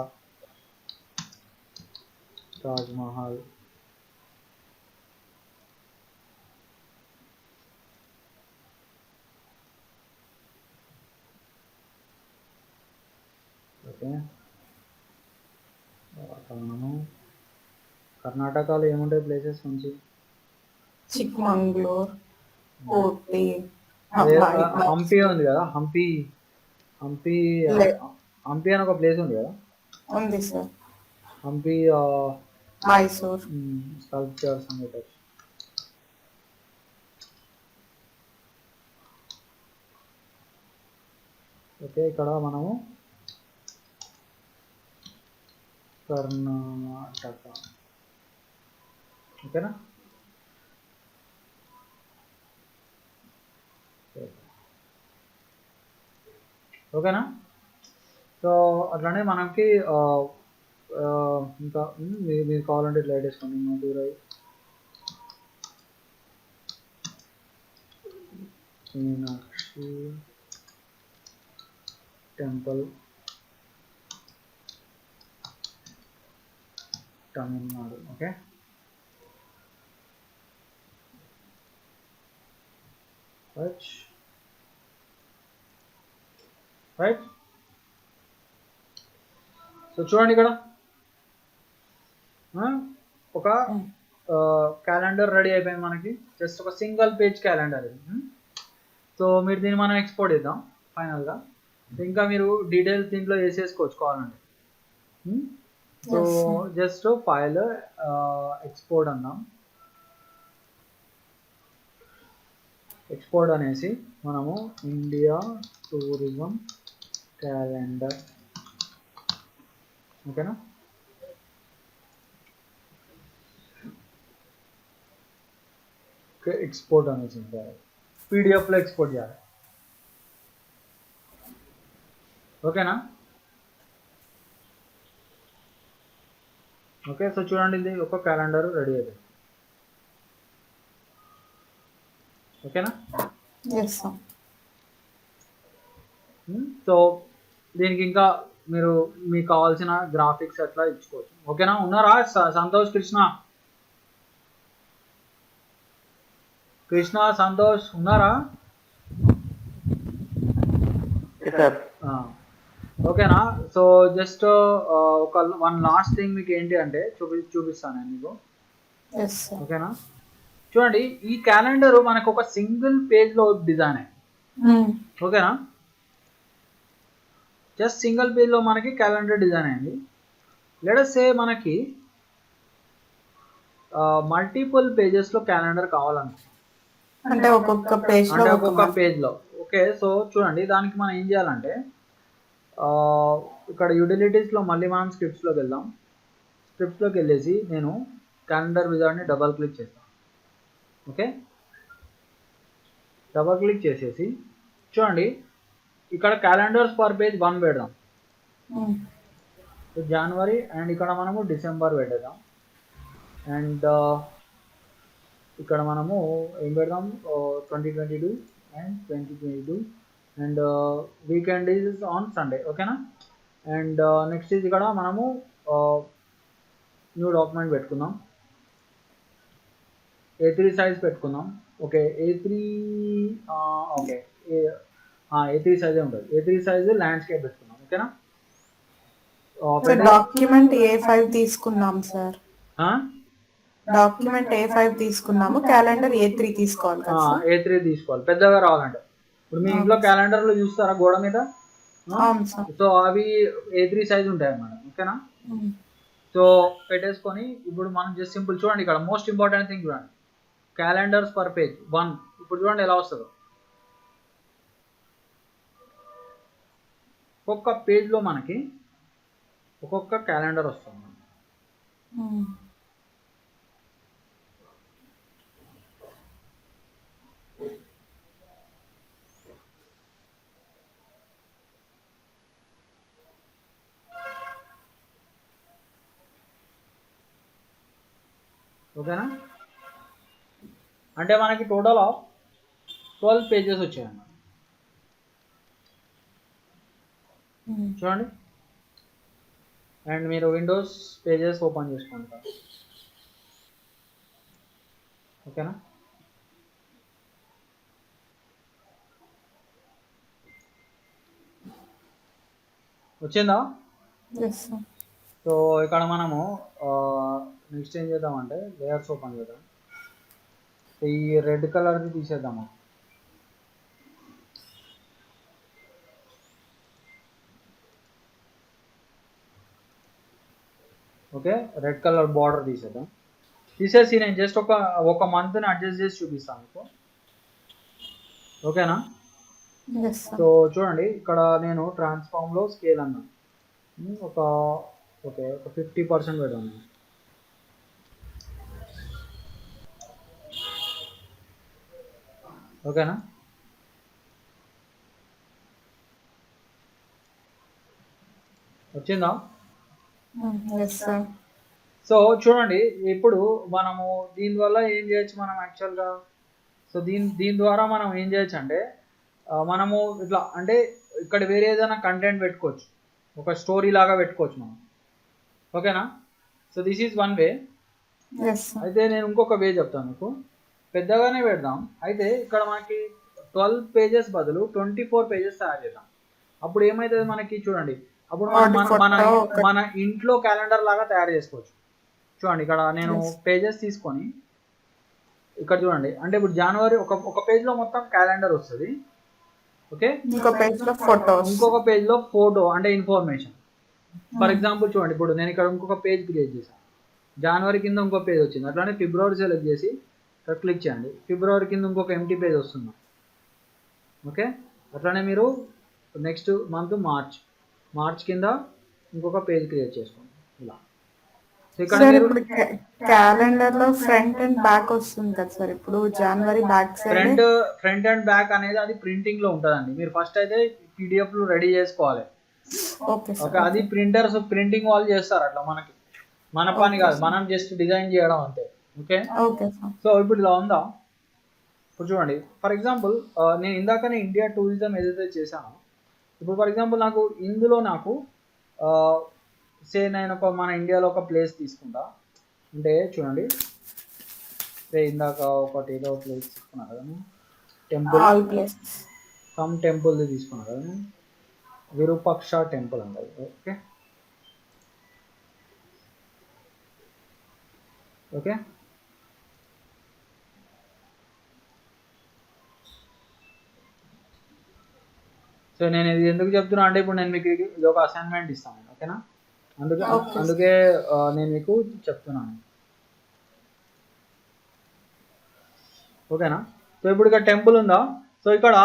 తాజ్ మహల్, ఓకే. మనము కర్ణాటకలో ఏముంటాయి ప్లేసెస్ మంచి? చిక్మంగళూర్, ఊటీ, హంపి ఉంది కదా, హంపి హంపి లే- హంపి అని ఒక ప్లేస్ ఉంది కదా, ఉంది సార్. హంపి మైసూర్. స్కల్ప్చర్స్ అని పెట్టచ్చు. ఓకే, ఇక్కడ మనము కర్ణాటక, ఓకేనా. ఓకేనా. సో అట్లానే మనకి ఇంకా మీరు కావాలంటే ఇట్లా వేసుకోండి. Madurai, Meenakshi temple, Tamil Nadu. Okay, right. So చూడండి ఇక్కడ ఒక క్యాలెండర్ రెడీ అయిపోయింది మనకి. జస్ట్ ఒక సింగిల్ పేజ్ క్యాలెండర్ ఇది. సో మీరు దీన్ని మనం ఎక్స్పోర్ట్ చేద్దాం ఫైనల్గా. ఇంకా మీరు డీటెయిల్స్ దీంట్లో వేసేసుకోవచ్చు కావాలంటే. సో జస్ట్ ఫైల్ ఎక్స్పోర్ట్ అన్నాం. ఎక్స్పోర్ట్ అనేసి మనము ఇండియా టూరిజం క్యాలెండర్, ఓకేనా. ఓకే, ఎక్స్పోర్ట్ అనేసి పీడిఎఫ్లో ఎక్స్పోర్ట్ చేయాలి. ఓకేనా. ఓకే, సో చూడండి ఇది ఒక క్యాలెండర్ రెడీ అయిపోయింది. ఓకేనా. సో దీనికి ఇంకా మీరు మీకు కావాల్సిన గ్రాఫిక్స్ అట్లా ఇచ్చుకోవచ్చు. ఓకేనా. ఉన్నారా సంతోష్, కృష్ణ సంతోష్ ఉన్నారా? ఓకేనా. సో జస్ట్ ఒక వన్ లాస్ట్ థింగ్ మీకు ఏంటి అంటే చూపిస్తాను నేను మీకు. ఓకేనా. చూడండి, ఈ క్యాలెండర్ మనకు ఒక సింగిల్ పేజ్లో డిజైన్ అయింది. ఓకేనా. జస్ట్ సింగిల్ పేజ్లో మనకి క్యాలెండర్ డిజైన్ అయింది. లెట్ us సే మనకి మల్టిపుల్ పేజెస్లో క్యాలెండర్ కావాలనుకుంటున్నాం, అంటే ఒక్కొక్క పేజ్లో. ఓకే, సో చూడండి దానికి మనం ఏం చేయాలంటే ఇక్కడ యూటిలిటీస్లో మళ్ళీ మనం స్క్రిప్ట్స్లోకి వెళ్దాం. స్క్రిప్ట్స్లోకి వెళ్ళేసి నేను క్యాలెండర్ విజార్డ్ని డబల్ క్లిక్ చేస్తాను. ఓకే, డబల్ క్లిక్ చేసేసి చూడండి ఇక్కడ క్యాలెండర్స్ పర్ పేజ్ 1 పెడదాం. జనవరి అండ్ ఇక్కడ మనము డిసెంబర్ పెట్టేద్దాం. అండ్ ఇక్కడ మనము ఏం పెడదాం, 2022 and 2022 and weekend is on Sunday. ఓకేనా. అండ్ నెక్స్ట్ ఇది ఇక్కడ మనము న్యూ డాక్యుమెంట్ పెట్టుకుందాం. A3 సైజ్ పెట్టుకుందాం. ఓకే, A3 ఓకే A3 సైజే ఉంటుంది. A3 సైజ్ ల్యాండ్స్కేప్ పెట్టుకుందాం. ఓకేనా. డాక్యుమెంట్ A5 తీసుకున్నాం సార్. డాక్యుమెంట్ A5 తీసుకున్నాము, క్యాలెండర్ A3 తీసుకోవాలి కదా సార్? A3 తీసుకోవాలి, పెద్దగా రావాలంటే. ఇప్పుడు మీ ఇంట్లో క్యాలెండర్లు చూస్తారా గోడ మీద? సో అవి A3 సైజ్ ఉంటాయి అన్నమాట. ఓకేనా. సో పెట్టేసుకొని ఇప్పుడు మనం జస్ట్ సింపుల్ చూడండి ఇక్కడ మోస్ట్ ఇంపార్టెంట్ థింగ్ చూడండి, క్యాలెండర్స్ పర్ పేజ్ 1. ఇప్పుడు చూడండి ఎలా వస్తుందో. ఒక్కొక్క పేజ్లో మనకి ఒక్కొక్క క్యాలెండర్ వస్తుంది. ఓకేనా. అంటే మనకి టోటల్ ఆఫ్ 12 పేజెస్ వచ్చాయన్నమాట. చూడండి, అండ్ మీరు విండోస్ పేజెస్ ఓపెన్ చేసుకుంటారు. ఓకేనా? వచ్చిందా? సో ఇక్కడ మనము నెక్స్ట్ ఏం చేద్దామంటే లేయర్స్ ఓపెన్ చేద్దాం. ఈ రెడ్ కలర్ది తీసేద్దాము. ఓకే, రెడ్ కలర్ బార్డర్ తీసేద్దాం. తీసేసి నేను జస్ట్ ఒక మంత్ని అడ్జస్ట్ చేసి చూపిస్తాను మీకు. ఓకేనా? సో చూడండి, ఇక్కడ నేను ట్రాన్స్ఫార్మ్లో స్కేల్ అన్నాను. ఒక 50% పెడదాం. ఓకేనా? వచ్చిందా? సో చూడండి, ఇప్పుడు మనము దీనివల్ల ఏం చేయొచ్చు మనం యాక్చువల్గా. సో దీని ద్వారా మనం ఏం చేయొచ్చు అంటే మనము ఇట్లా అంటే ఇక్కడ వేరే ఏదైనా కంటెంట్ పెట్టుకోవచ్చు, ఒక స్టోరీ లాగా పెట్టుకోవచ్చు మనం. ఓకేనా? So this is one way. అయితే నేను ఇంకొక వే చెప్తాను మీకు. పెద్దగానే పెడదాం. అయితే ఇక్కడ మనకి 12 పేజెస్ బదులు 24 పేజెస్ తయారు చేద్దాం. అప్పుడు ఏమవుతుంది మనకి చూడండి, అప్పుడు మన ఇంట్లో క్యాలెండర్ లాగా తయారు చేసుకోవచ్చు. చూడండి, ఇక్కడ నేను పేజెస్ తీసుకొని ఇక్కడ చూడండి, అంటే ఇప్పుడు జనవరి ఒక పేజ్లో మొత్తం క్యాలెండర్ వస్తుంది. ఓకే, ఇంకొక పేజ్లో ఫోటో అంటే ఇన్ఫర్మేషన్. ఫర్ ఎగ్జాంపుల్ చూడండి, ఇప్పుడు నేను ఇక్కడ ఇంకొక పేజ్ క్రియేట్ చేశాను. జనవరి కింద ఇంకో పేజ్ వచ్చింది. అట్లానే ఫిబ్రవరి సెలెక్ట్ చేసి ఇక్కడ క్లిక్ చేయండి. ఫిబ్రవరి కింద ఇంకొక ఎంటీ పేజ్ వస్తుంది. ఓకే, అట్లానే మీరు నెక్స్ట్ మంత్ మార్చ్ కింద ఇంకొక పేజ్ క్రియేట్ చేసుకోండి. ఇలా క్యాలెండర్ లో ఫ్రంట్ అండ్ బ్యాక్ వస్తుంది కదా సార్. ఇప్పుడు జనవరి back side front and back అనేది అది ప్రింటింగ్ లో ఉంటుందండి. మీరు ఫస్ట్ అయితే PDF లో రెడీ చేసుకోవాలి. ఓకే, అది ప్రింటింగ్ వాళ్ళు చేస్తారు. అట్లా మన పని కాదు, మనం జస్ట్ డిజైన్ చేయడం అంతే. ఓకే, సో ఇప్పుడు ఇలా ఉందా? ఇప్పుడు చూడండి, ఫర్ ఎగ్జాంపుల్ నేను ఇందాకనే ఇండియా టూరిజం ఏదైతే చేశానో, ఇప్పుడు ఫర్ ఎగ్జాంపుల్ ఇందులో నేను మన ఇండియాలో ఒక ప్లేస్ తీసుకుంటా. అంటే చూడండి, ఇందాక ఒకటి ఏదో ప్లేస్ తీసుకున్నా కదా, టెంపుల్ది తీసుకున్నా కదా, విరూపాక్ష టెంపుల్ అంటారు. ఓకే ఓకే సో నేను ఇది ఎందుకు చెప్తున్నా అంటే ఇప్పుడు నేను మీకు ఇది ఒక అసైన్మెంట్ ఇస్తాను. ఓకేనా? అందుకే నేను మీకు చెప్తున్నాను. ఓకేనా? సో ఇప్పుడు ఇక్కడ టెంపుల్ ఉందా? సో ఇక్కడ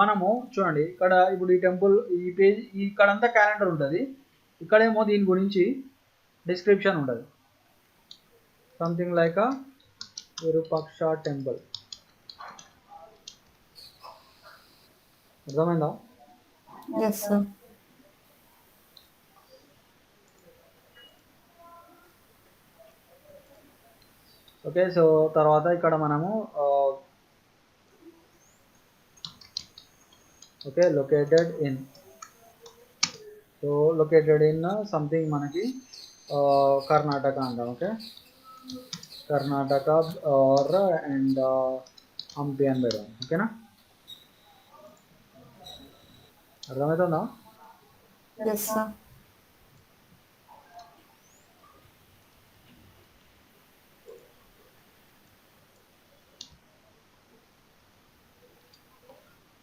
మనము చూడండి, ఇక్కడ ఇప్పుడు ఈ టెంపుల్ ఈ పేజ్ ఇక్కడంతా క్యాలెండర్ ఉంటుంది. ఇక్కడేమో దీని గురించి డిస్క్రిప్షన్ ఉంటుంది. Something like Virupaksha temple. అర్థమైందా? ఓకే, సో తర్వాత ఇక్కడ మనము ఓకే లొకేటెడ్ ఇన్ సంథింగ్ మనకి కర్ణాటక అంటాం. Okay, Karnataka or and Hampi అని పెడదాం. ఓకేనా? అర్థమవుతుందా?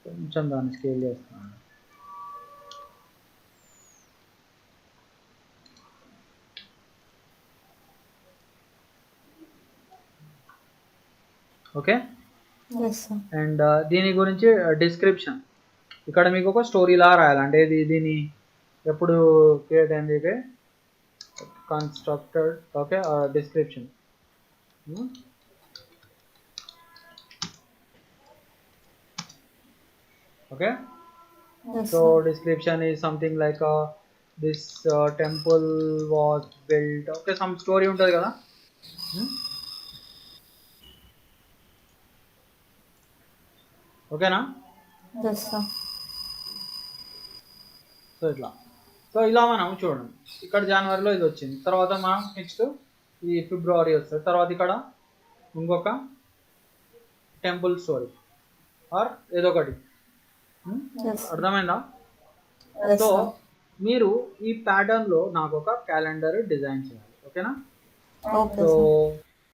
కొంచెం దాన్ని స్కేల్ చేస్తున్నాను. ఓకే, అండ్ దీని గురించి డిస్క్రిప్షన్ ఇక్కడ మీకు ఒక స్టోరీ లాగా రాయాలి. అంటే దీన్ని ఎప్పుడు క్రియేట్ అయింది, constructed. Okay, description. Okay, so description is something like this temple was built. Okay, some story ఉంటుంది కదా. Okay, so description is something like this temple was built. Okay, some story ఉంటుంది కదా. సో ఇప్పుడు ఇక్కడ మనము చూడండి, ఇక్కడ ఓకేనా? Yes sir. సో ఇట్లా, సో ఇలా మనం చూడండి ఇక్కడ జనవరిలో ఇది వచ్చింది, తర్వాత మనం నెక్స్ట్ ఈ ఫిబ్రవరి వస్తుంది, తర్వాత ఇక్కడ ఇంకొక టెంపుల్ స్టోరీ ఆర్ ఏదో ఒకటి. అర్థమైందా? Yes so sir. మీరు ఈ ప్యాటర్న్లో నాకు ఒక క్యాలెండర్ డిజైన్ చేయాలి. ఓకేనా? Okay so sir.